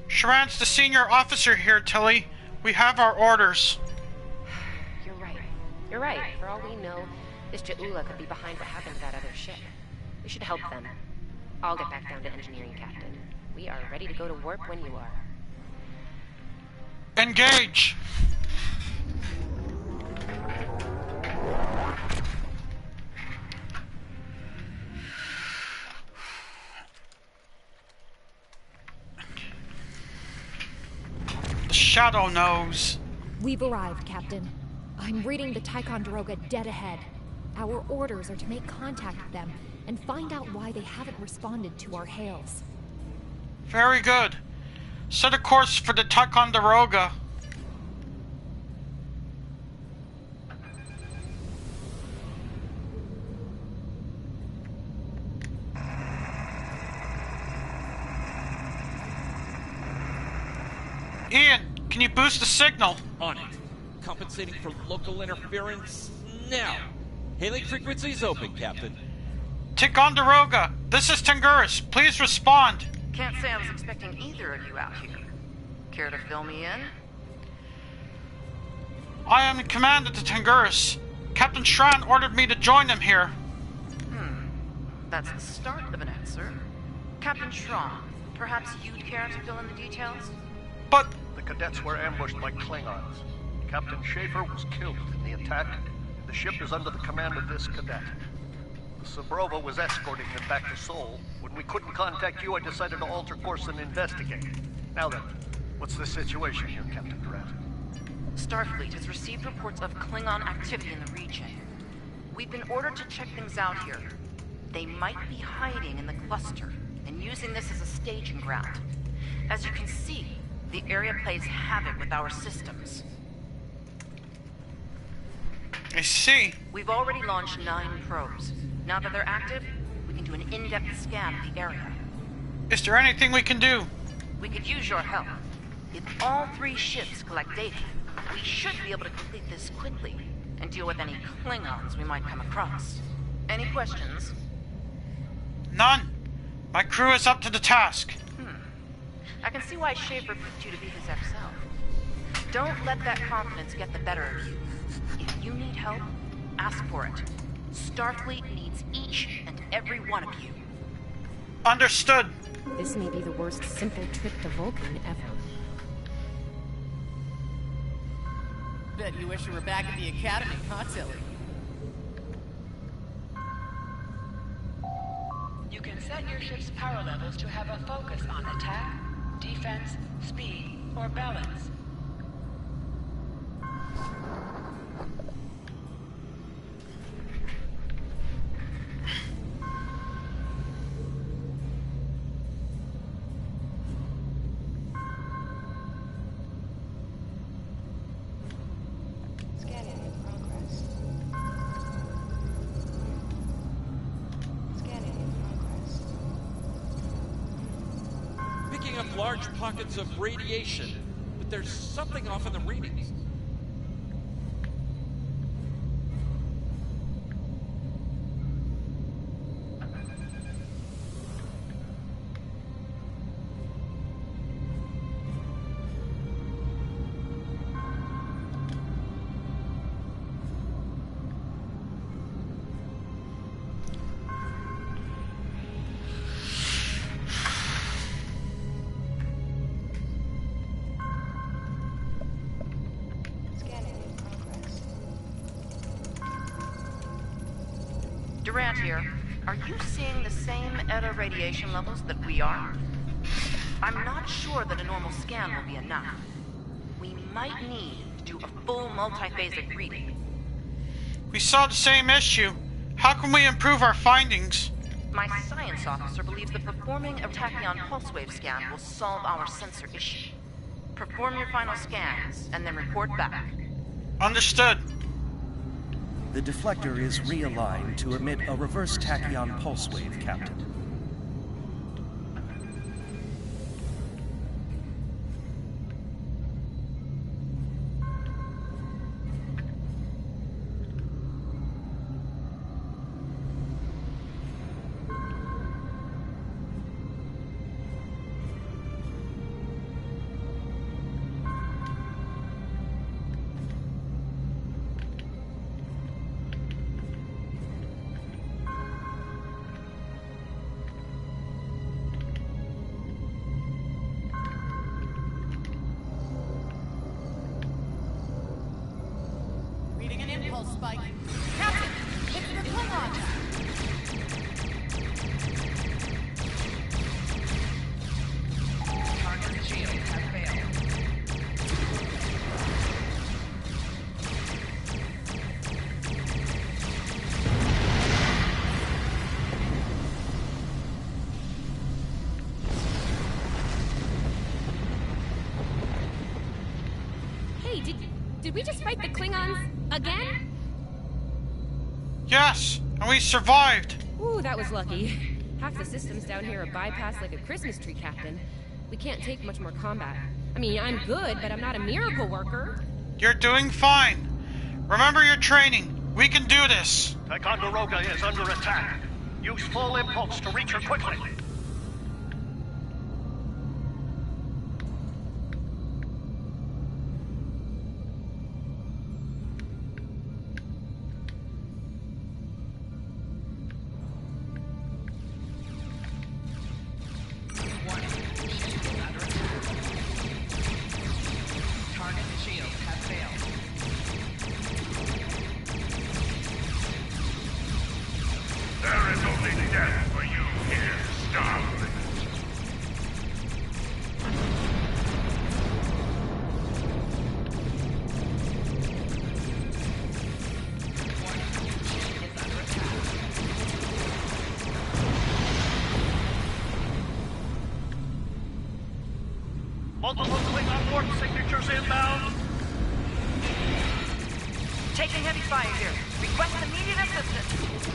Sharan's the senior officer here, Tilly. We have our orders. You're right. You're right. For all we know, this Ja'ula could be behind what happened to that other ship. We should help them. I'll get back down to engineering, Captain. We are ready to go to warp when you are. Engage! The Shadow knows. We've arrived, Captain. I'm reading the Ticonderoga dead ahead. Our orders are to make contact with them and find out why they haven't responded to our hails. Very good. Set a course for the Ticonderoga. Ian, can you boost the signal? On it. Compensating for local interference now. Hailing frequencies open, Captain. Ticonderoga, this is Tenguris. Please respond. Can't say I was expecting either of you out here. Care to fill me in? I am in command of the Tenguris. Captain Shran ordered me to join him here. That's the start of an answer. Captain Shran, perhaps you'd care to fill in the details? But... The cadets were ambushed by Klingons. Captain Schaefer was killed in the attack. The ship is under the command of this cadet. The Zabrova was escorting them back to Sol. When we couldn't contact you, I decided to alter course and investigate. Now then, what's the situation here, Captain Durant? Starfleet has received reports of Klingon activity in the region. We've been ordered to check things out here. They might be hiding in the cluster and using this as a staging ground. As you can see, the area plays havoc with our systems. I see. We've already launched 9 probes. Now that they're active, we can do an in-depth scan of the area. Is there anything we can do? We could use your help. If all 3 ships collect data, we should be able to complete this quickly and deal with any Klingons we might come across. Any questions? None. My crew is up to the task. I can see why Schaefer picked you to be his XL. Don't let that confidence get the better of you. If you need help, ask for it. Starfleet needs each and every one of you. Understood. This may be the worst simple trip to Vulcan ever. Bet you wish you were back at the Academy, huh, Tilly? You can set your ship's power levels to have a focus on attack, defense, speed, or balance. Large pockets of radiation, but there's something off in the readings. Durant here. Are you seeing the same ETA radiation levels that we are? I'm not sure that a normal scan will be enough. We might need to do a full multiphasic reading. We saw the same issue. How can we improve our findings? My science officer believes that performing a tachyon pulse wave scan will solve our sensor issue. Perform your final scans, and then report back. Understood. The deflector is realigned to emit a reverse tachyon pulse wave, Captain. Spike. Captain, it's the Klingon! Target shield has failed. Hey, did we just fight the Klingons again? Yes, and we survived. Ooh, that was lucky. Half the systems down here are bypassed like a Christmas tree, Captain. We can't take much more combat. I mean, I'm good, but I'm not a miracle worker. You're doing fine. Remember your training. We can do this. Ticonderoga is under attack. Use full impulse to reach her quickly. Multiple Klingon warp signatures inbound. Taking heavy fire here. Request immediate assistance.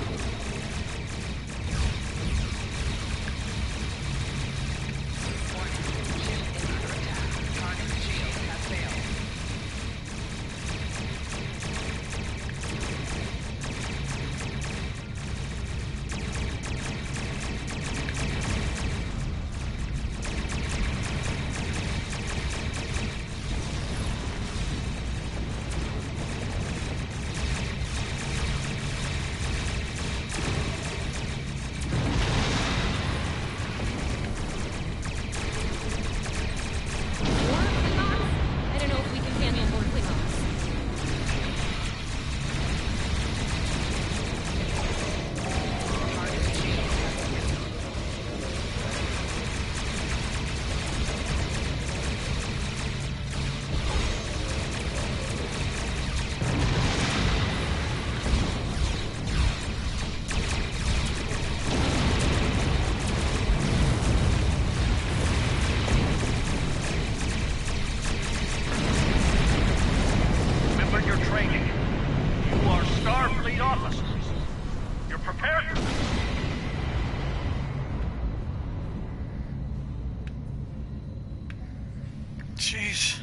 Jeez.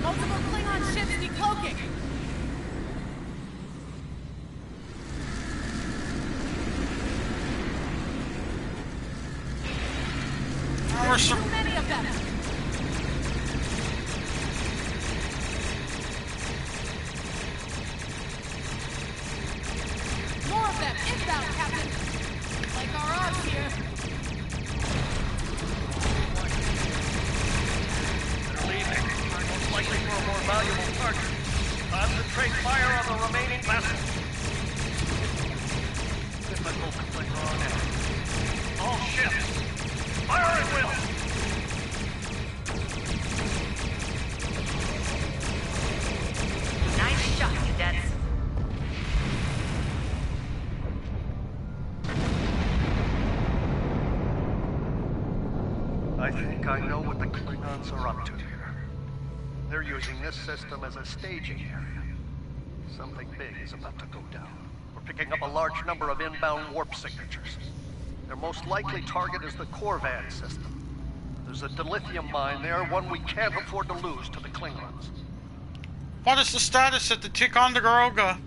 Multiple Klingon ships decloaking. There's too many of them. More of them inbound, Captain. Like our odds here. They're leaving. Most likely for a more valuable target. Concentrate fire on the remaining vessels. Typical Klingon enemy. All ships. Fire at will! Nice shot, cadets. I think I know what the Klingons are up to here. They're using this system as a staging area. Something big is about to go down. We're picking up a large number of inbound warp signatures. Their most likely target is the Corvan system. There's a dilithium mine there, one we can't afford to lose to the Klingons. What is the status at the Ticonderoga?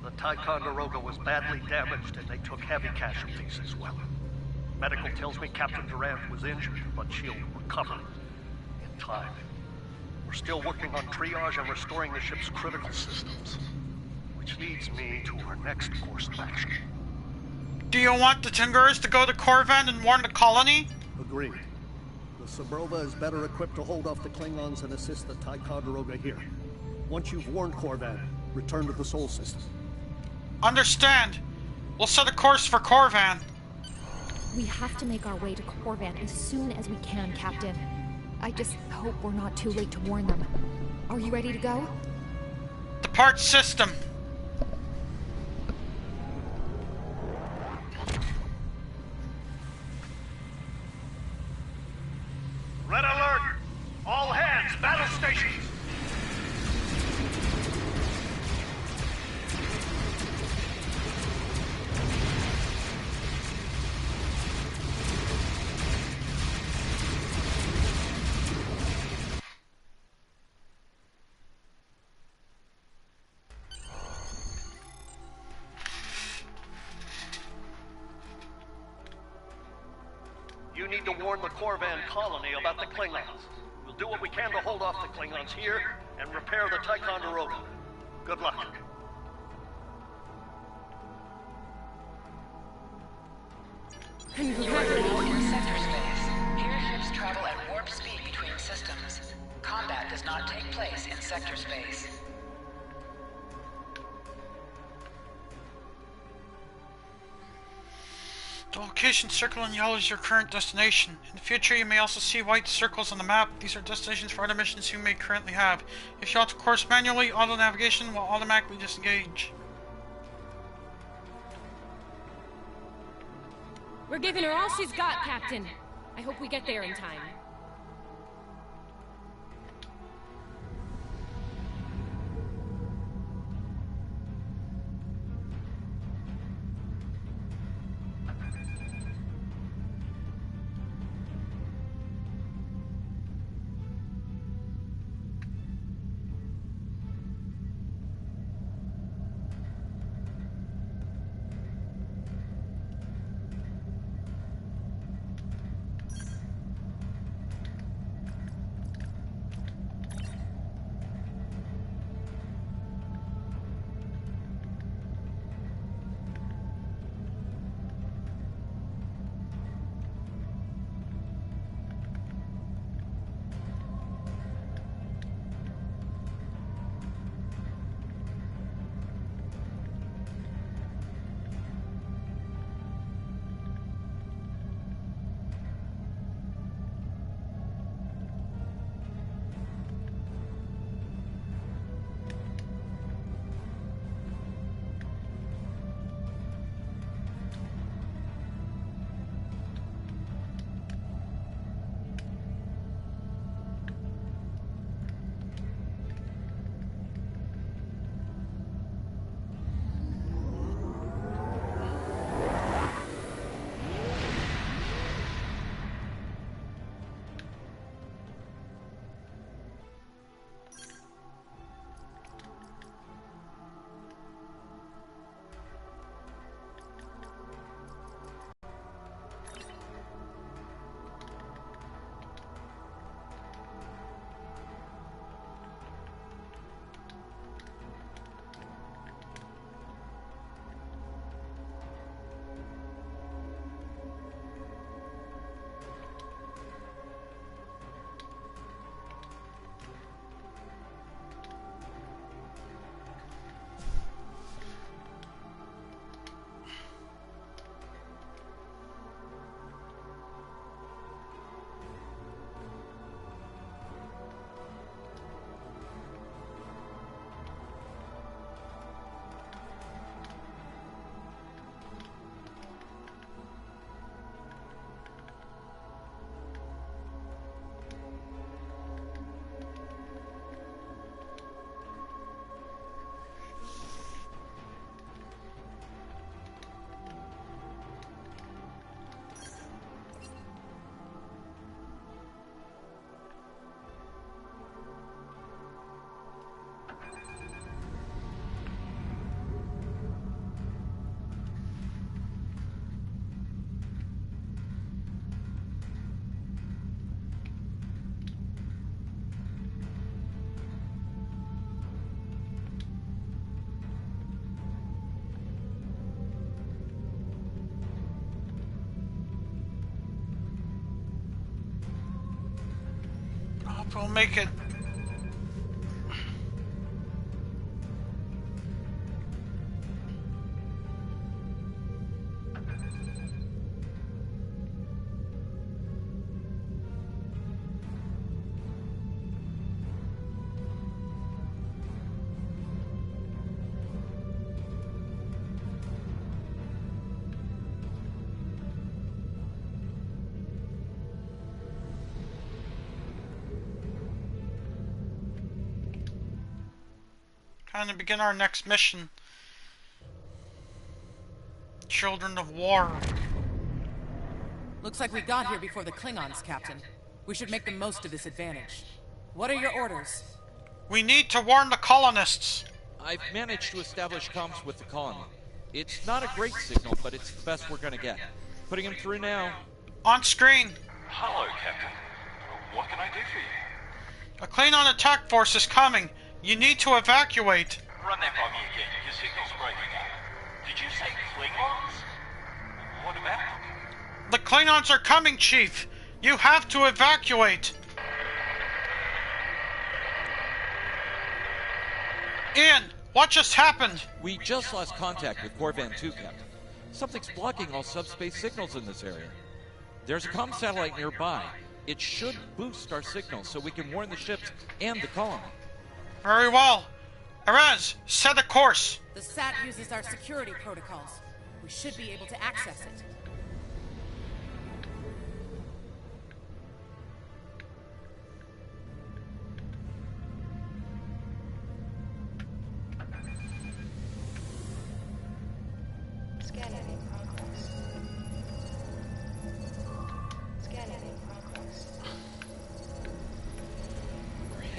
The Ticonderoga was badly damaged and they took heavy casualties as well. Medical tells me Captain Durant was injured, but she'll recover in time. We're still working on triage and restoring the ship's critical systems. Which leads me to our next course of action. Do you want the Tenguris to go to Corvan and warn the colony? Agreed. The Sabrova is better equipped to hold off the Klingons and assist the Ticonderoga here. Once you've warned Corvan, return to the Sol System. Understand. We'll set a course for Corvan. We have to make our way to Corvan as soon as we can, Captain. I just hope we're not too late to warn them. Are you ready to go? Depart system. Red alert! All hands, battle stations! You need to warn the Corvan colony about the Klingons. We'll do what we can to hold off the Klingons here and repair the Ticonderoga. Good luck. You are now in sector space. Here ships travel at warp speed between systems. Combat does not take place in sector space. The location circled in yellow is your current destination. In the future, you may also see white circles on the map. These are destinations for other missions you may currently have. If you alter course manually, auto navigation will automatically disengage. We're giving her all she's got, Captain. I hope we get there in time. We'll make it. Time to begin our next mission. Children of War. Looks like we got here before the Klingons, Captain. We should make the most of this advantage. What are your orders? We need to warn the colonists. I've managed to establish comms with the colony. It's not a great signal, but it's the best we're gonna get. Putting him through now. On screen. Hello, Captain. What can I do for you? A Klingon attack force is coming. You need to evacuate. Run that by me again. Your signal's breaking up. Did you say Klingons? What about them? The Klingons are coming, Chief. You have to evacuate. Ian, what just happened? We just lost contact with Corvan 2, Captain. Something's blocking all subspace signals in this area. There's a comm satellite nearby. It should boost our signal so we can warn the ships and the colony. Very well. Erez, set a course. The SAT uses our security protocols. We should be able to access it.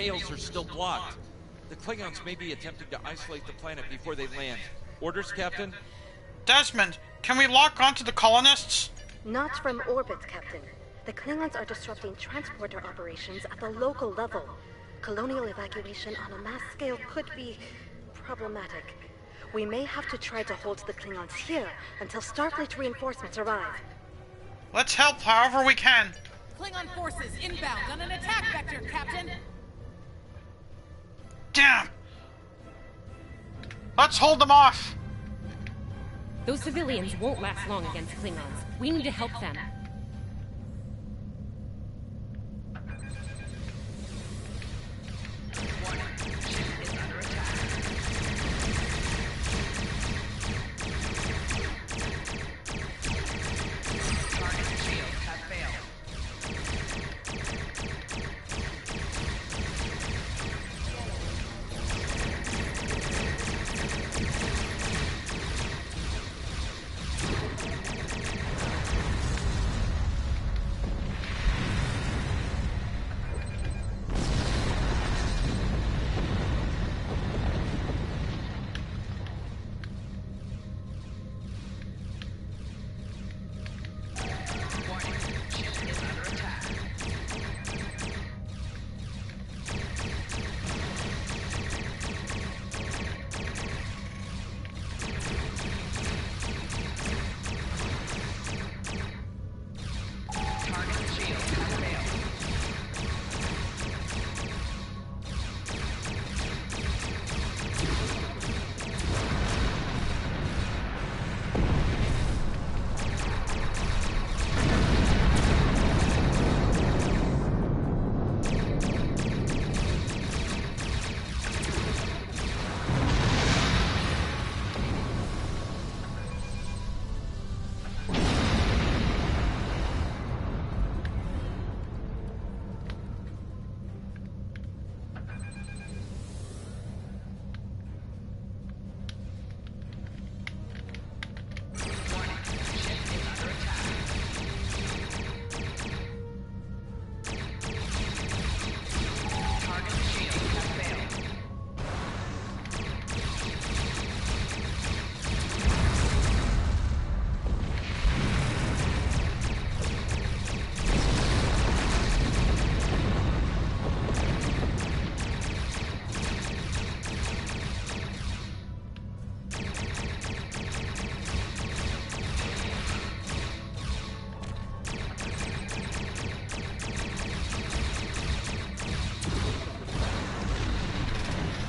hails are still blocked. The Klingons may be attempting to isolate the planet before they land. Orders, Captain? Desmond, can we lock onto the colonists? Not from orbit, Captain. The Klingons are disrupting transporter operations at the local level. Colonial evacuation on a mass scale could be problematic. We may have to try to hold the Klingons here until Starfleet reinforcements arrive. Let's help however we can. Klingon forces inbound on an attack vector, Captain! Damn! Let's hold them off! Those civilians won't last long against Klingons. We need to help them.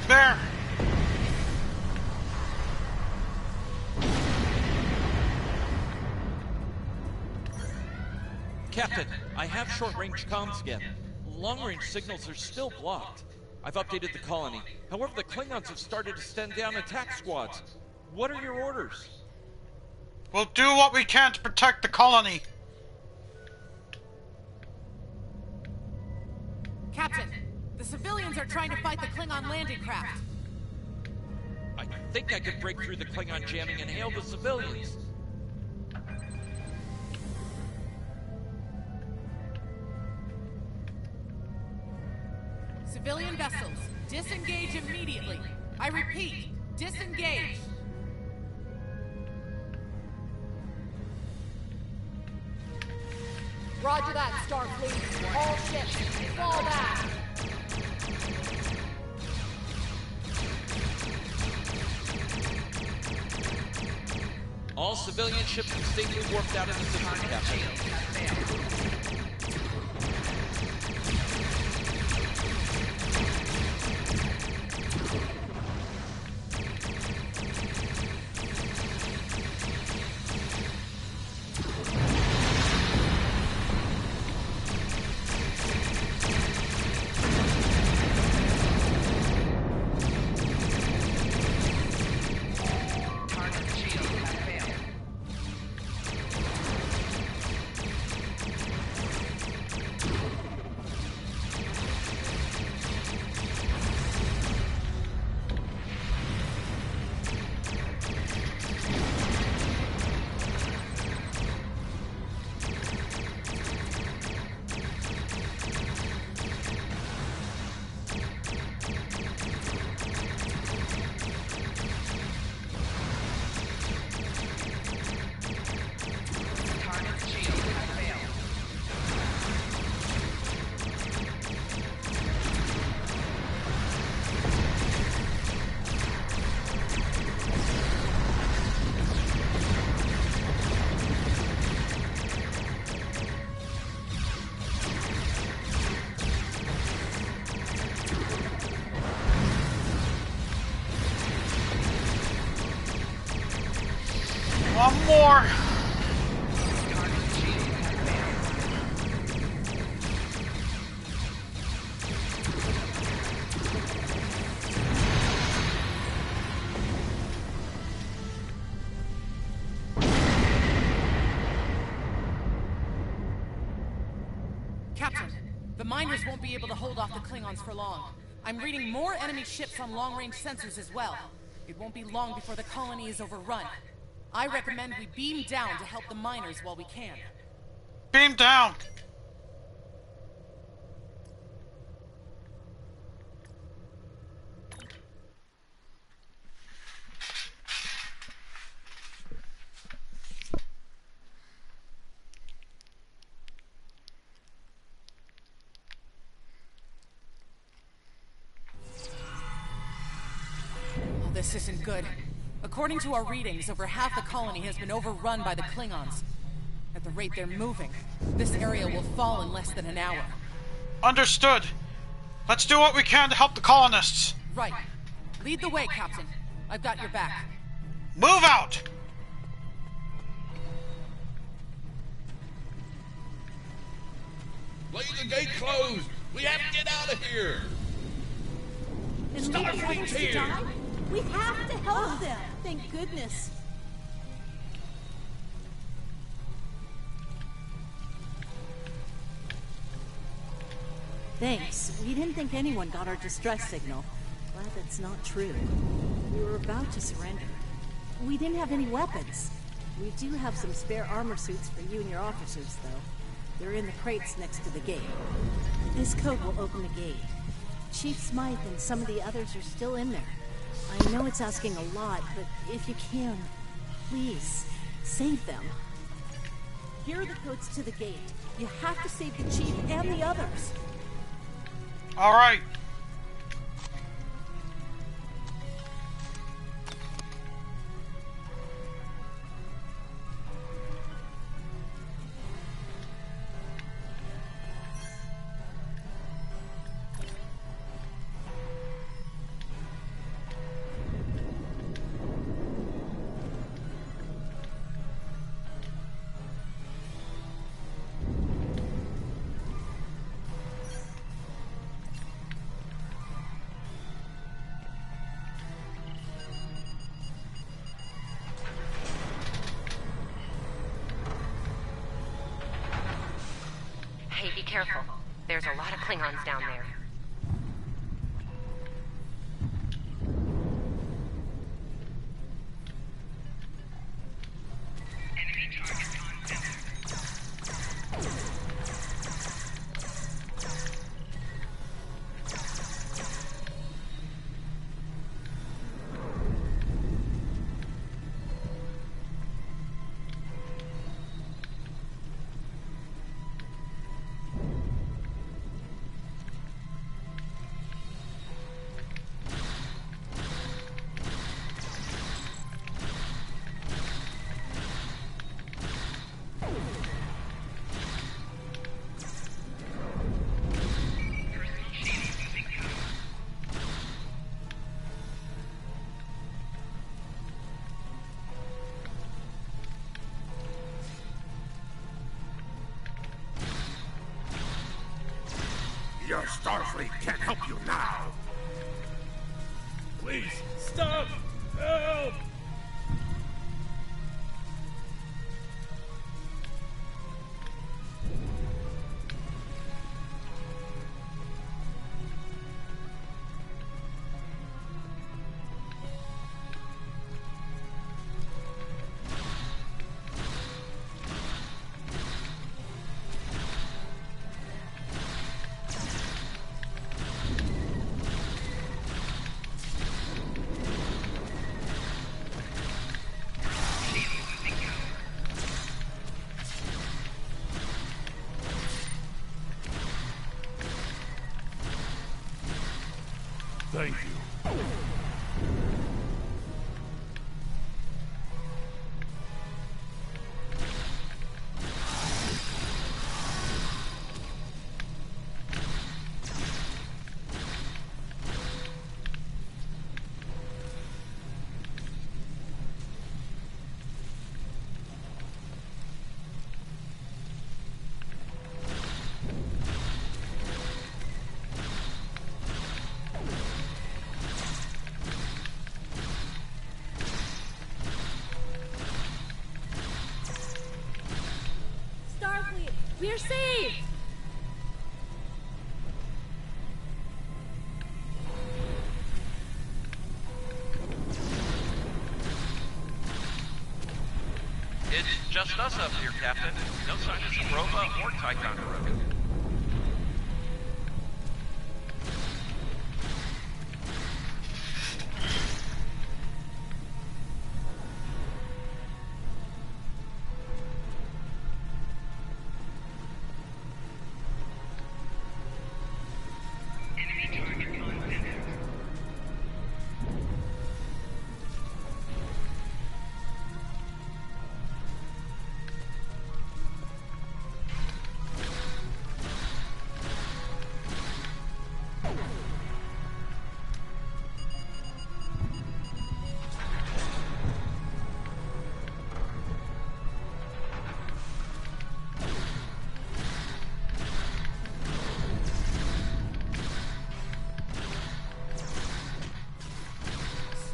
There! Captain, I have short-range comms again. Long-range signals are still blocked. I've updated the colony. However, the Klingons have started to send down attack squads. What are your orders? We'll do what we can to protect the colony. Captain, the civilians are trying to fight the Klingon landing craft. I think I could break through the Klingon jamming and hail the civilians. Civilian vessels, disengage immediately. I repeat, disengage. Roger that, Starfleet. All ships, fall back. All civilian ships have safely warped out of the system, Captain. miners won't be able to hold off the Klingons for long. I'm reading more enemy ships on long-range sensors as well. It won't be long before the colony is overrun. I recommend we beam down to help the miners while we can. Beam down! This isn't good. According to our readings, over half the colony has been overrun by the Klingons. At the rate they're moving, this area will fall in less than an hour. Understood. Let's do what we can to help the colonists. Right. Lead the way, Captain. I've got your back. Move out! Leave the gate closed! We have to get out of here! Starfleet's here! We have to help them! Thank goodness. Thanks. We didn't think anyone got our distress signal. Glad that's not true. We were about to surrender. We didn't have any weapons. We do have some spare armor suits for you and your officers, though. They're in the crates next to the gate. This code will open the gate. Chief Smythe and some of the others are still in there. I know it's asking a lot, but if you can, please, save them. Here are the codes to the gate. You have to save the Chief and the others. All right. Hey, be careful. There's a lot of Klingons down there. Your Starfleet can't help you now! Please, stop! Help! Thank you. We're saved! just us up here, Captain. No sign of Zabrova or Ticonderoga.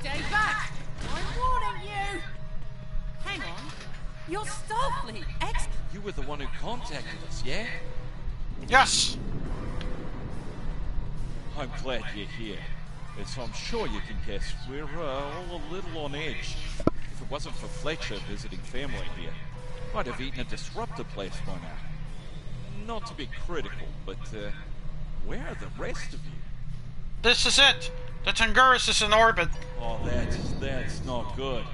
Stay back! I'm warning you! Hang on. You're Starfleet, You were the one who contacted us, yeah? Yes! I'm glad you're here. As I'm sure you can guess, we're all a little on edge. If it wasn't for Fletcher visiting family here, I'd have eaten a disruptor blast by now. Not to be critical, but where are the rest of you? This is it! The Tenguris is in orbit. Oh, that's not good.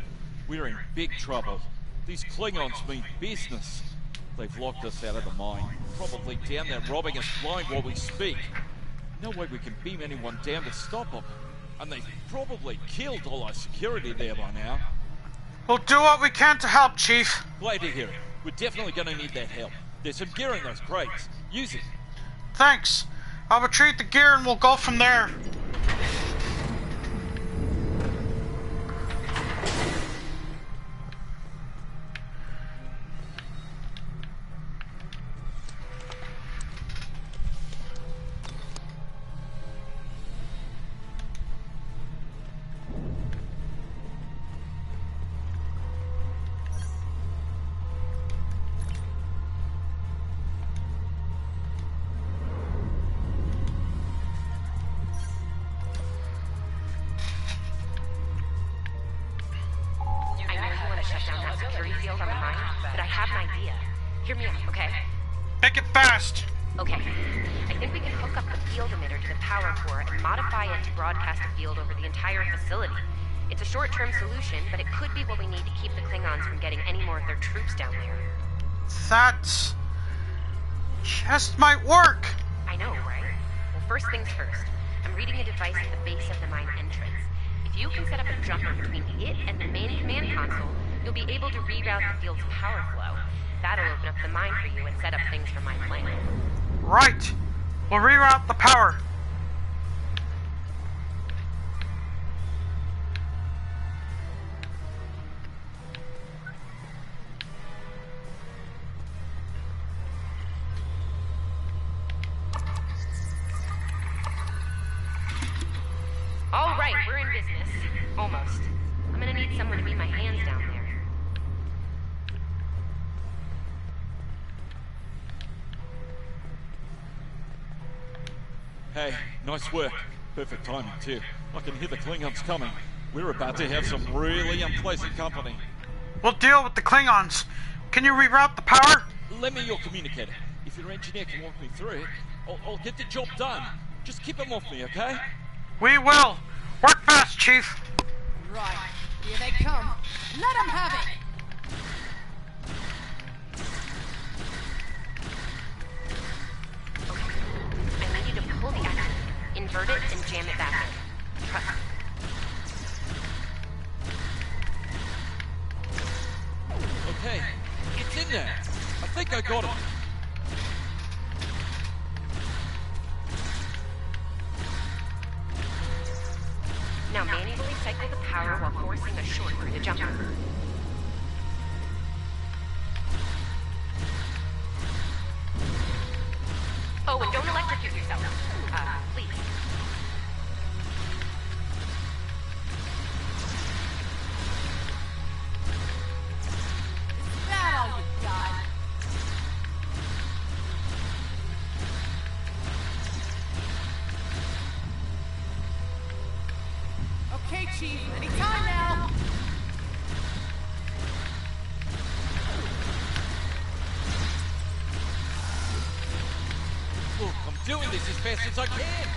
We're in big trouble. These Klingons mean business. They've locked us out of the mine. Probably down there robbing us blind while we speak. No way we can beam anyone down to stop them. And they've probably killed all our security there by now. We'll do what we can to help, Chief. Glad to hear it. We're definitely going to need that help. There's some gear in those crates. Use it. Thanks. I'll retrieve the gear and we'll go from there. Hear me out, okay? Make it fast! Okay. I think we can hook up the field emitter to the power core and modify it to broadcast a field over the entire facility. It's a short-term solution, but it could be what we need to keep the Klingons from getting any more of their troops down there. That just might work! I know, right? Well, first things first. I'm reading a device at the base of the mine entrance. If you can set up a jumper between it and the main command console, you'll be able to reroute the field's power flow. That'll open up the mine for you and set up things for my plan. Right! We'll reroute the power. All right, we're in business. Almost. I'm gonna need someone to be my hands down there. Hey, nice work. Perfect timing, too. I can hear the Klingons coming. We're about to have some really unpleasant company. We'll deal with the Klingons. Can you reroute the power? Lend me your communicator. If your engineer can walk me through it, I'll get the job done. Just keep them off me, okay? We will. Work fast, Chief. Right. Here they come. Let them have it! Pull the activator, invert it, and jam it back in. Trust me. Okay, it's in there. I think I got it. Now manually cycle the power while forcing a short through the jumper. Oh, and don't electrocute yourself. Please. Is that all you got? Okay, Chief. Anytime now. doing this as fast as I can.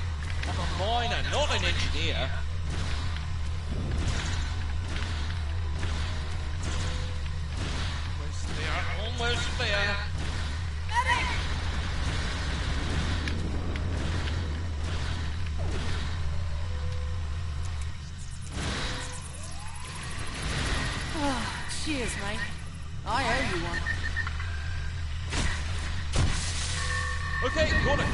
I'm a miner, not an engineer. Almost there, almost there. Medic! Cheers, mate. I owe you one. Okay, got it.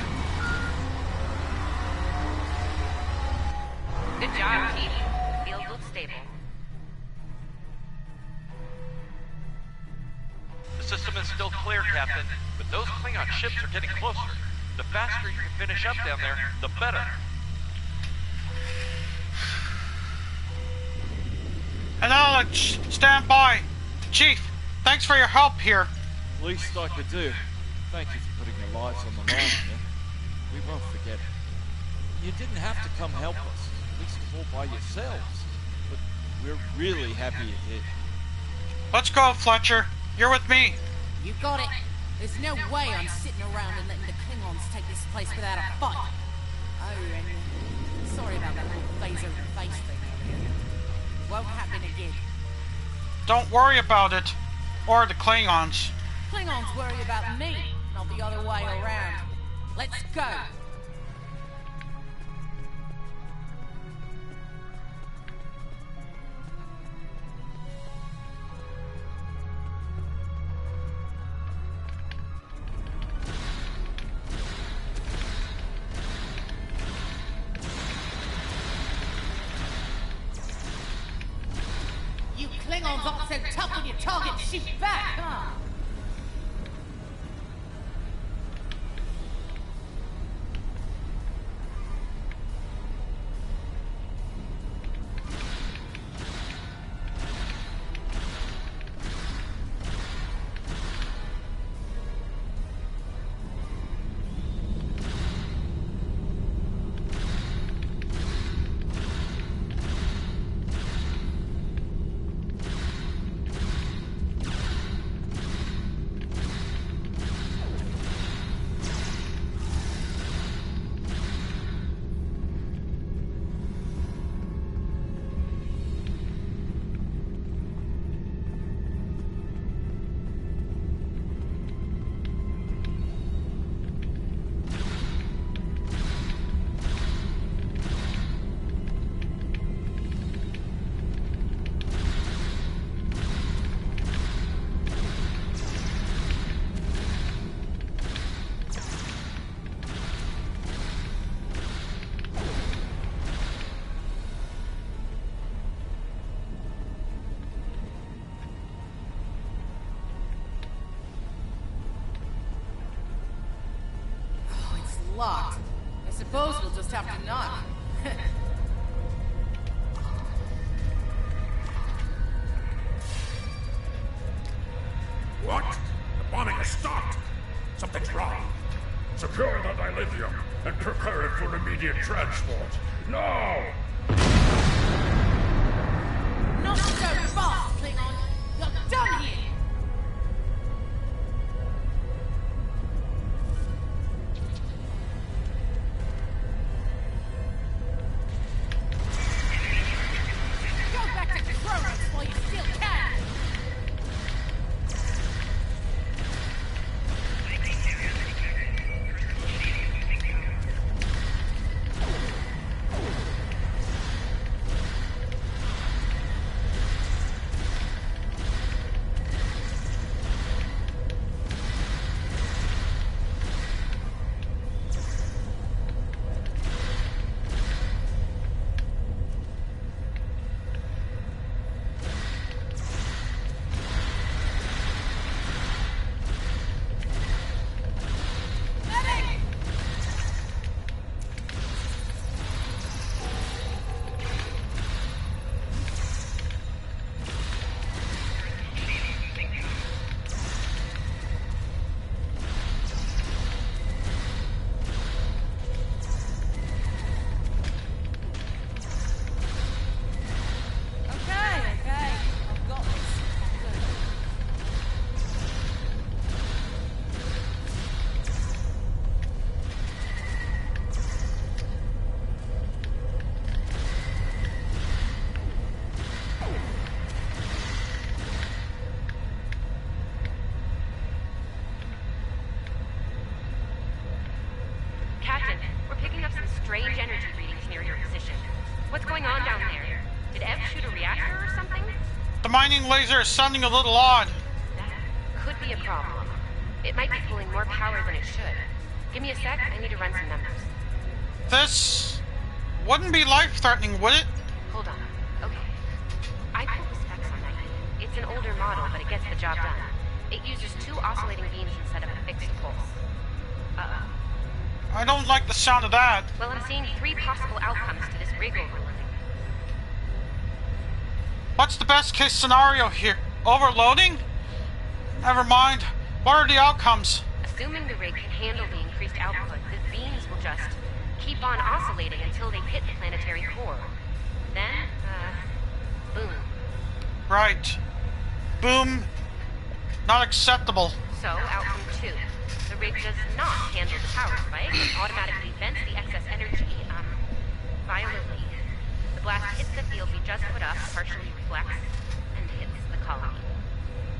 Good job, team. Field looks stable. The system is still clear, Captain, but those Klingon ships are getting closer. The faster you can finish up down there, the better. Acknowledge. Stand by. Chief, thanks for your help here. Least I could do. Thank you for putting your lives on the line here. We won't forget it. You didn't have to come help us, at least all by yourselves. But we're really happy you did. Let's go, Fletcher. You're with me. You got it. There's no way I'm sitting around and letting the Klingons take this place without a fight. Oh, and sorry about that little phaser-face thing over here. Won't happen again. Don't worry about it. Or the Klingons. Klingons worry about me, not the other way around. Let's go. You Klingons aren't so tough when your target shoot back, huh? Locked. I suppose we'll just have to knock. What? The bombing has stopped. Something's wrong. Secure the dilithium and prepare it for immediate transport. Now! Not so fast, Klingon. You're done here. scanning laser is sounding a little odd. That could be a problem. It might be pulling more power than it should. Give me a sec, I need to run some numbers. This wouldn't be life-threatening, would it? Hold on. Okay. I pulled the specs on that unit. It's an older model, but it gets the job done. It uses 2 oscillating beams instead of a fixed pulse. Uh-oh. I don't like the sound of that. Well, I'm seeing 3 possible outcomes to this rig overloading. What's the best-case scenario here? Overloading? Never mind. What are the outcomes? Assuming the rig can handle the increased output, the beams will just keep on oscillating until they hit the planetary core. Then, boom. Right. Boom. Not acceptable. So, outcome 2. The rig does not handle the power spike and automatically vents the excess energy, violently. The blast hits the field we just put up, partially reflects, and hits the colony.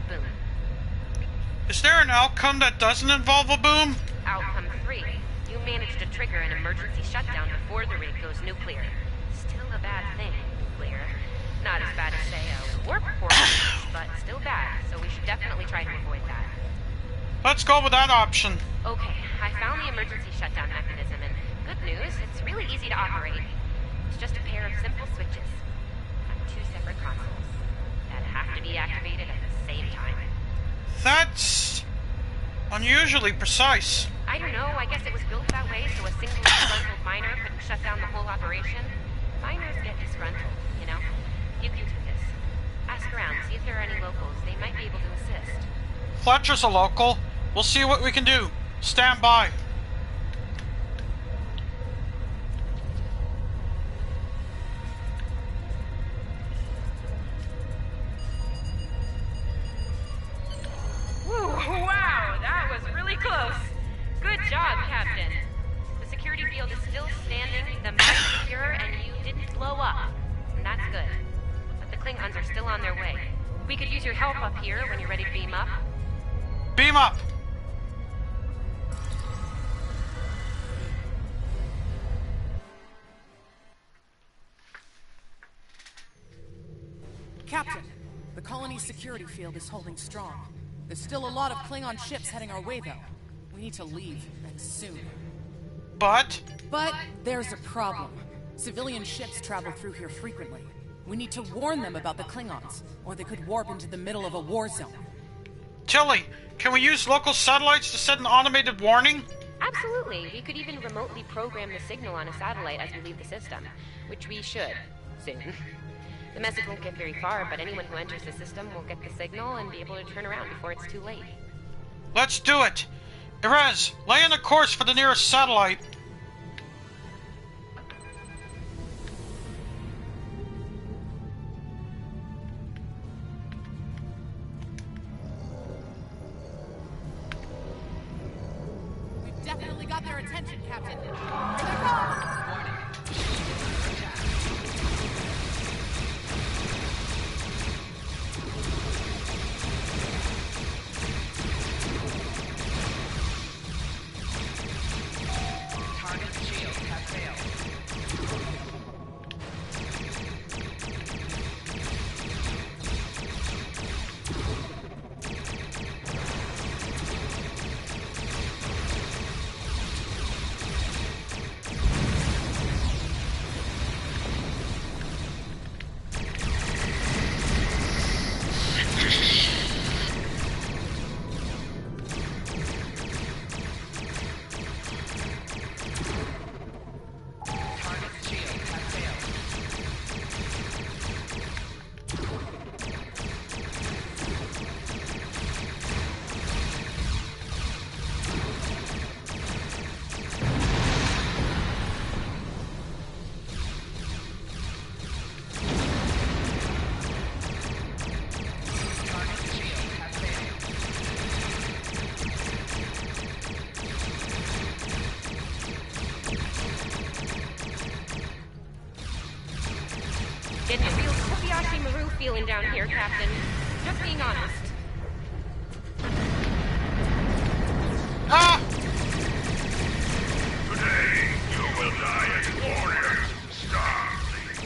Boom. Is there an outcome that doesn't involve a boom? Outcome 3. You managed to trigger an emergency shutdown before the rig goes nuclear. Still a bad thing, nuclear. Not as bad as, say, a warp core, but still bad, so we should definitely try to avoid that. Let's go with that option. Okay, I found the emergency shutdown mechanism, and good news, it's really easy to operate. It's just a pair of simple switches on 2 separate consoles that have to be activated at the same time. That's unusually precise. I don't know, I guess it was built that way so a single disgruntled miner couldn't shut down the whole operation. Miners get disgruntled, you know? You can do this. Ask around, see if there are any locals. They might be able to assist. Fletcher's a local. We'll see what we can do. Stand by. Woo, wow, that was really close. Good job, Captain. The security field is still standing, the mine is secure, and you didn't blow up. And that's good. But the Klingons are still on their way. We could use your help up here when you're ready to beam up. Beam up! Captain, the colony's security field is holding strong. There's still a lot of Klingon ships heading our way, though. We need to leave, and soon. But there's a problem. Civilian ships travel through here frequently. We need to warn them about the Klingons, or they could warp into the middle of a war zone. Tilly, can we use local satellites to send an automated warning? Absolutely. We could even remotely program the signal on a satellite as we leave the system, which we should, soon. The message won't get very far, but anyone who enters the system will get the signal and be able to turn around before it's too late. Let's do it! Erez, lay on a course for the nearest satellite. We've definitely got their attention, Captain. Here they come! Getting a real Kobayashi Maru feeling down here, Captain. Just being honest. Ah! Today, you will die as warriors, Starfleet.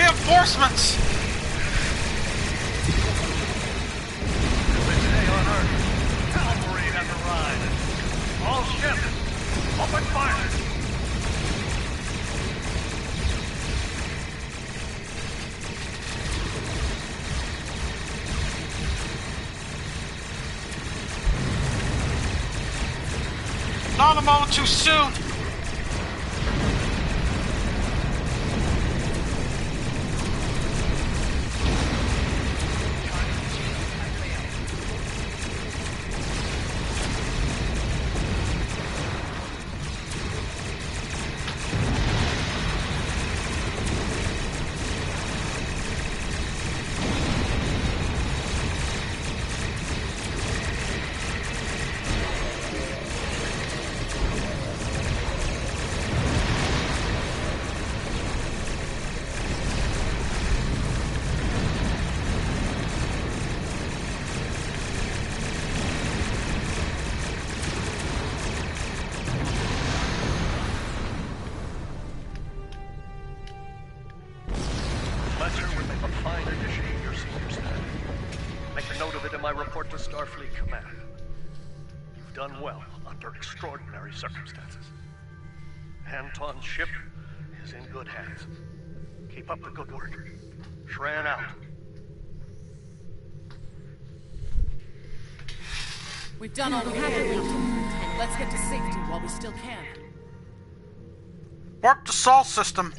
Reinforcements! This day on Earth, cavalry has arrived. All ships, open fire! Not a moment too soon! My report to Starfleet Command. You've done well under extraordinary circumstances. Anton's ship is in good hands. Keep up the good work. Shran out. We've done all we can. Let's get to safety while we still can. Warp the Sol system.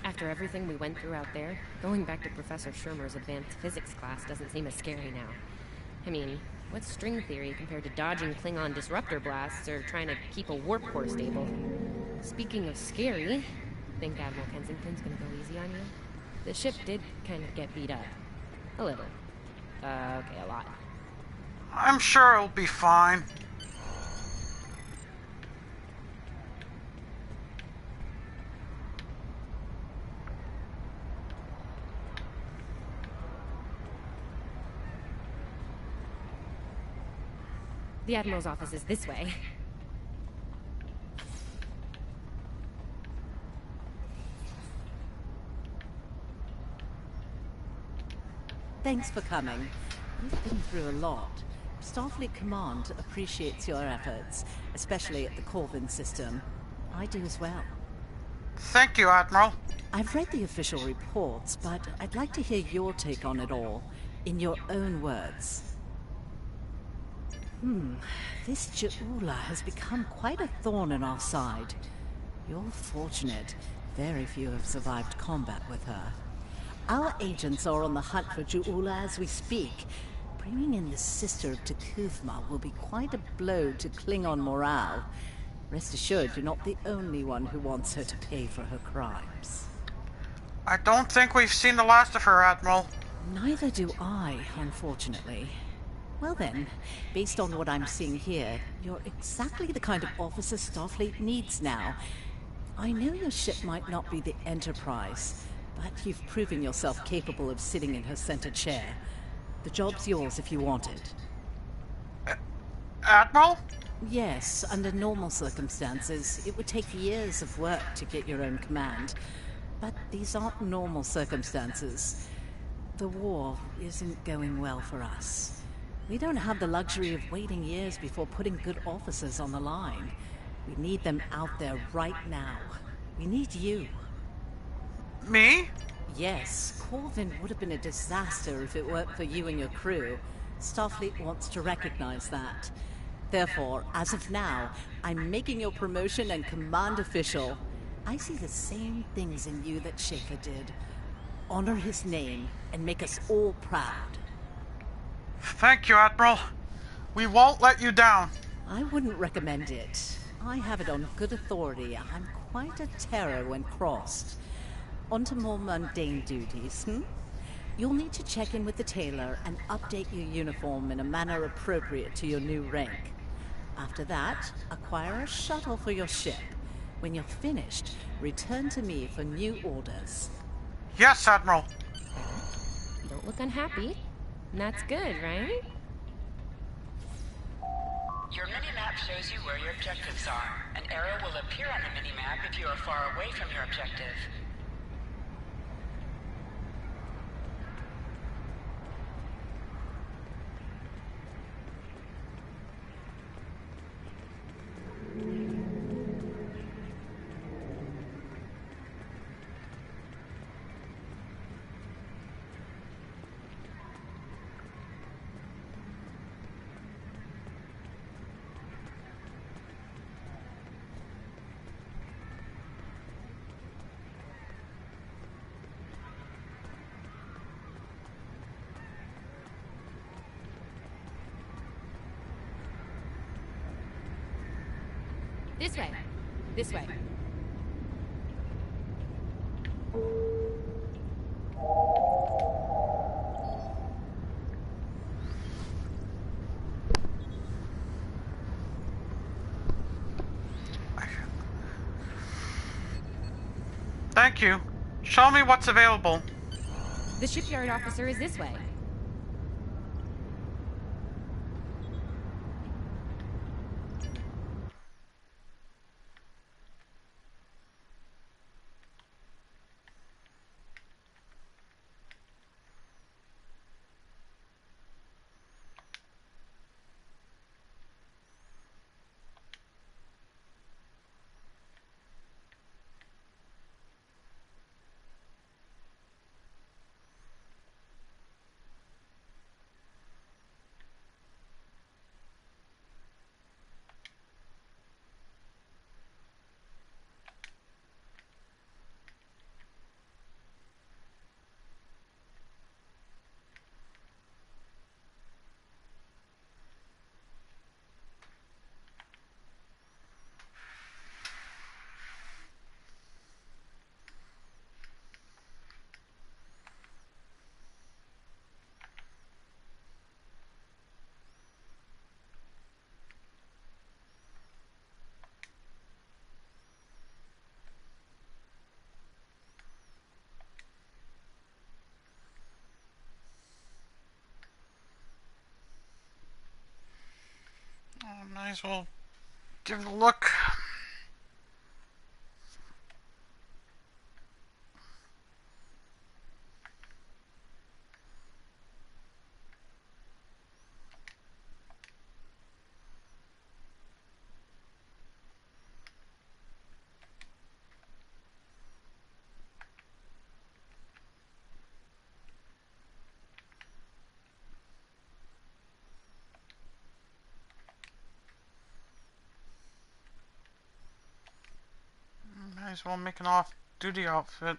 After everything we went through out there, going back to Professor Shermer's advanced physics class doesn't seem as scary now. I mean, what's string theory compared to dodging Klingon disruptor blasts or trying to keep a warp core stable? Speaking of scary, think Admiral Kensington's gonna go easy on you? The ship did kind of get beat up. A little. Okay, a lot. I'm sure it'll be fine. The Admiral's office is this way. Thanks for coming. You've been through a lot. Starfleet Command appreciates your efforts, especially at the Corvin system. I do as well. Thank you, Admiral. I've read the official reports, but I'd like to hear your take on it all, in your own words. This Ju'ula has become quite a thorn in our side. You're fortunate. Very few have survived combat with her. Our agents are on the hunt for Ju'ula as we speak. Bringing in the sister of T'Kuvma will be quite a blow to Klingon morale. Rest assured, you're not the only one who wants her to pay for her crimes. I don't think we've seen the last of her, Admiral. Neither do I, unfortunately. Well then, based on what I'm seeing here, you're exactly the kind of officer Starfleet needs now. I know your ship might not be the Enterprise, but you've proven yourself capable of sitting in her center chair. The job's yours if you want it. Admiral? Yes, under normal circumstances, it would take years of work to get your own command. But these aren't normal circumstances. The war isn't going well for us. We don't have the luxury of waiting years before putting good officers on the line. We need them out there right now. We need you. Me? Yes, Corvin would have been a disaster if it weren't for you and your crew. Starfleet wants to recognize that. Therefore, as of now, I'm making your promotion and command official. I see the same things in you that Schaefer did. Honor his name and make us all proud. Thank you, Admiral. We won't let you down. I wouldn't recommend it. I have it on good authority. I'm quite a terror when crossed. On to more mundane duties, You'll need to check in with the tailor and update your uniform in a manner appropriate to your new rank. After that, acquire a shuttle for your ship. When you're finished, return to me for new orders. Yes, Admiral. You don't look unhappy. And that's good, right? Your mini-map shows you where your objectives are. An arrow will appear on the mini-map if you are far away from your objective. This way. This way. Thank you. Show me what's available. The shipyard officer is this way. Might as well give it a look. Might as well make an off-duty outfit.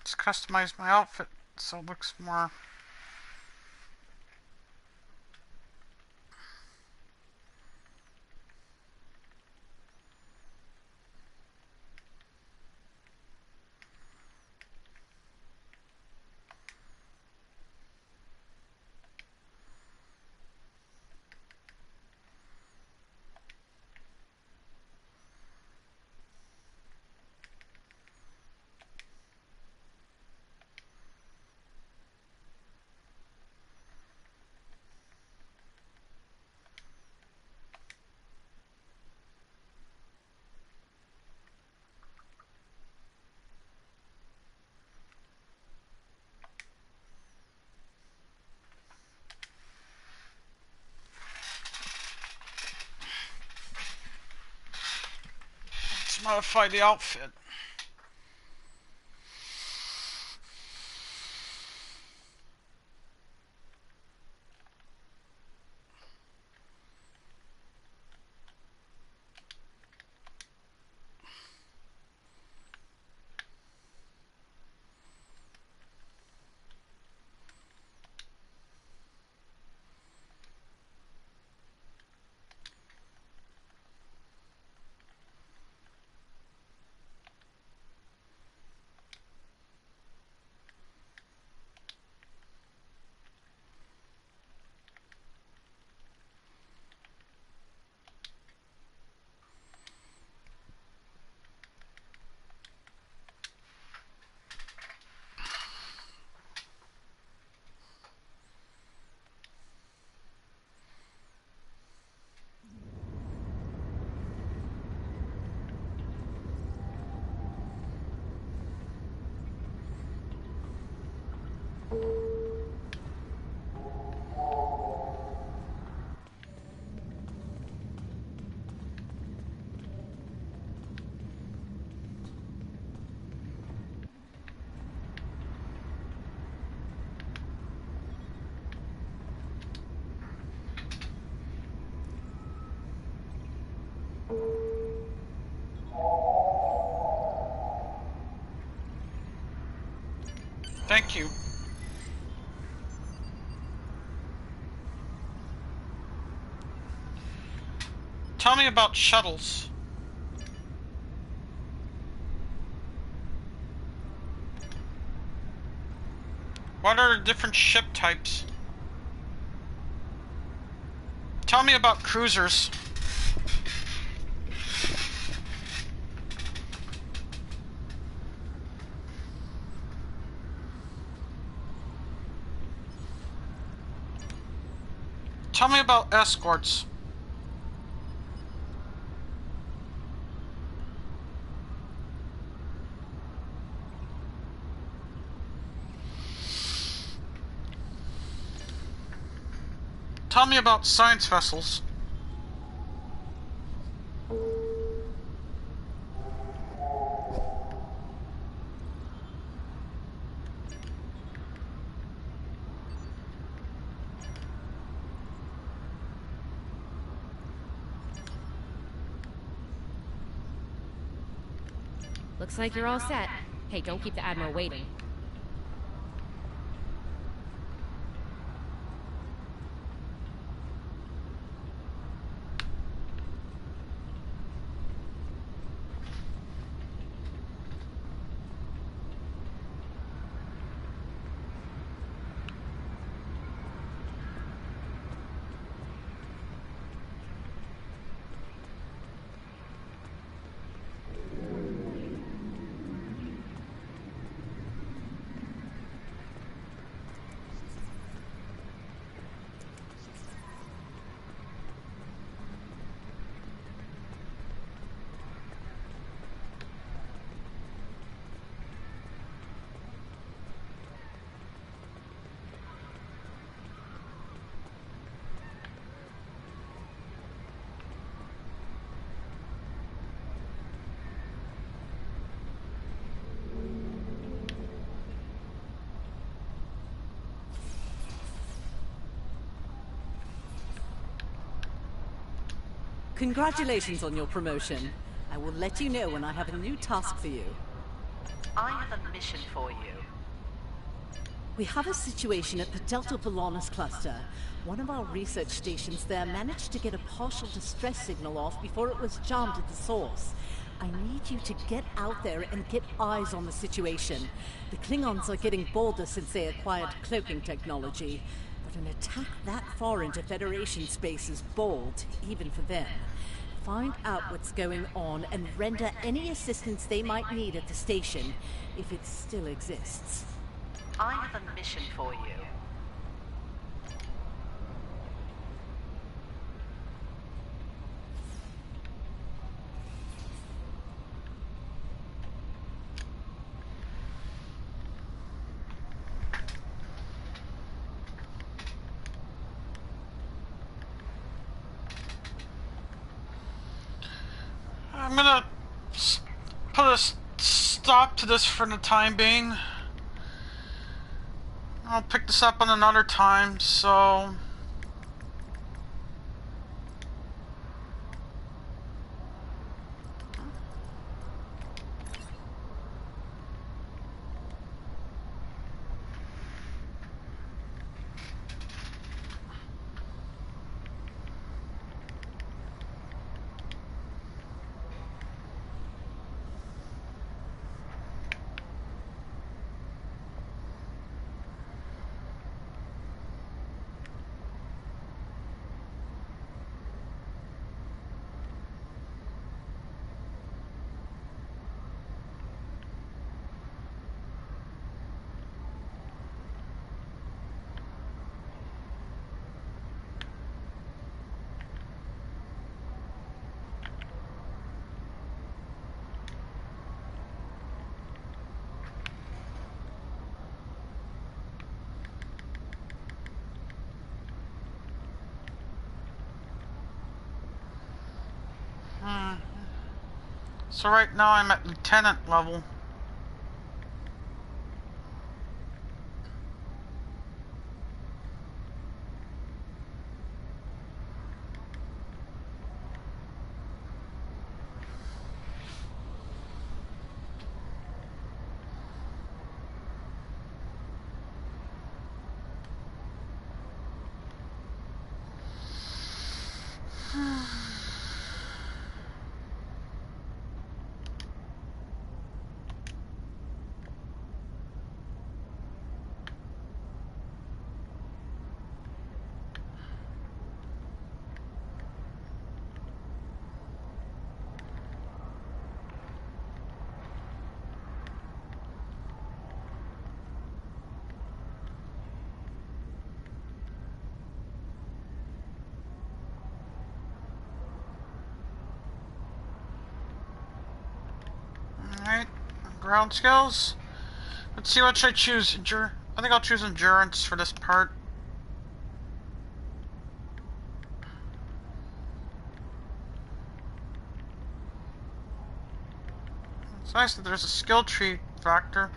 Just customize my outfit so it looks more modify the outfit. Thank you. Tell me about shuttles. What are the different ship types? Tell me about cruisers. Tell me about escorts. Tell me about science vessels. Looks like you're all set. Hey, don't keep the Admiral waiting. Congratulations on your promotion. I will let you know when I have a new task for you. I have a mission for you. We have a situation at the Delta Volanus cluster. One of our research stations there managed to get a partial distress signal off before it was jammed at the source. I need you to get out there and get eyes on the situation. The Klingons are getting bolder since they acquired cloaking technology. But an attack that far into Federation space is bold, even for them. Find out what's going on and render any assistance they might need at the station, if it still exists. I have a mission for you. I'm gonna put a stop to this for the time being. I'll pick this up on another time, so... So right now I'm at lieutenant level. Alright, ground skills. Let's see what should I choose. I think I'll choose endurance for this part. It's nice that there's a skill tree factor.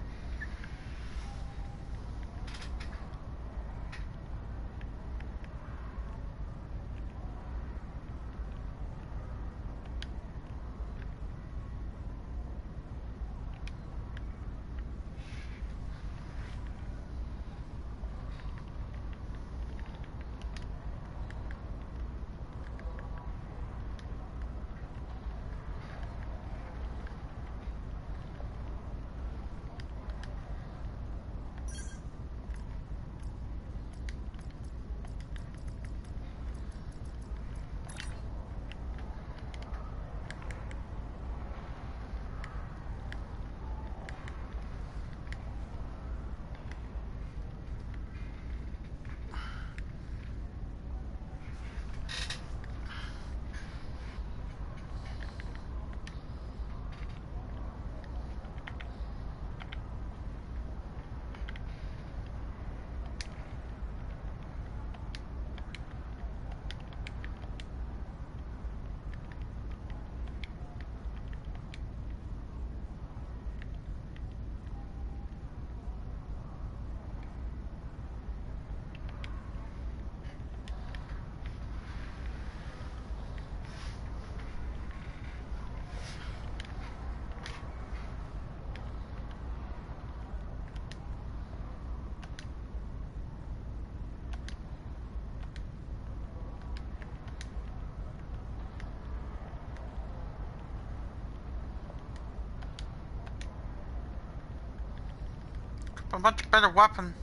A much better weapon.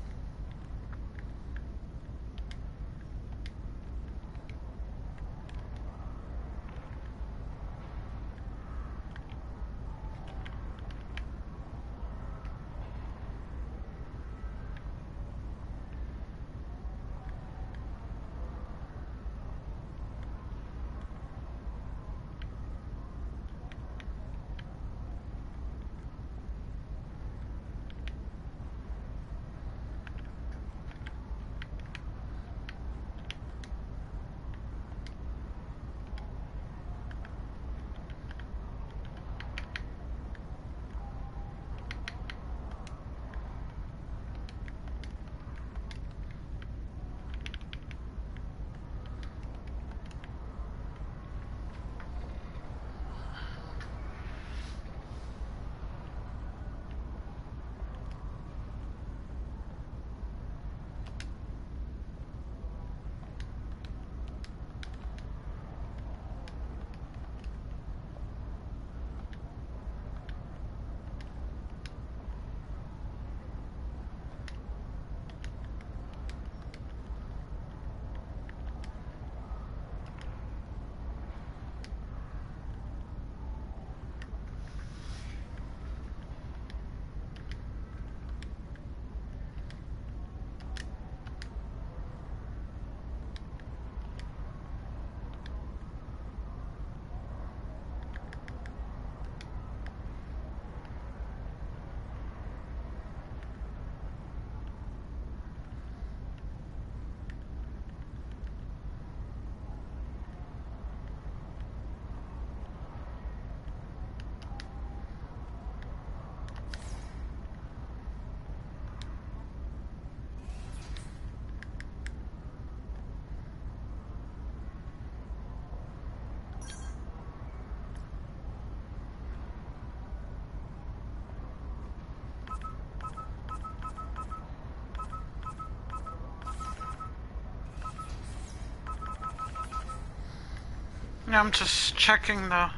Yeah, I'm just checking the...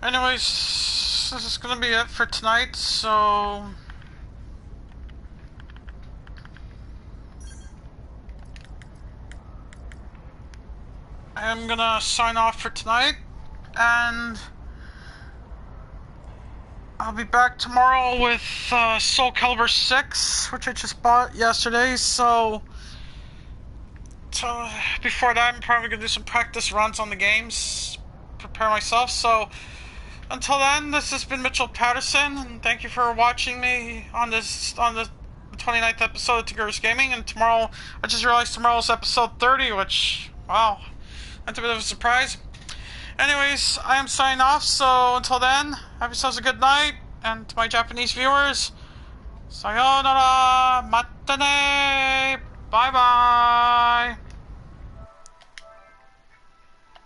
Anyways, this is gonna be it for tonight, so... I'm gonna sign off for tonight, and... I'll be back tomorrow with Soul Calibur 6, which I just bought yesterday, so before that I'm probably going to do some practice runs on the games, prepare myself, so until then, this has been Mitchell Patterson, and thank you for watching me on the 29th episode of Tenguris Gaming, and tomorrow, I just realized tomorrow's episode 30, which, wow, that's a bit of a surprise. Anyways, I am signing off, so until then, have yourselves a good night, and to my Japanese viewers, sayonara, matane, bye bye.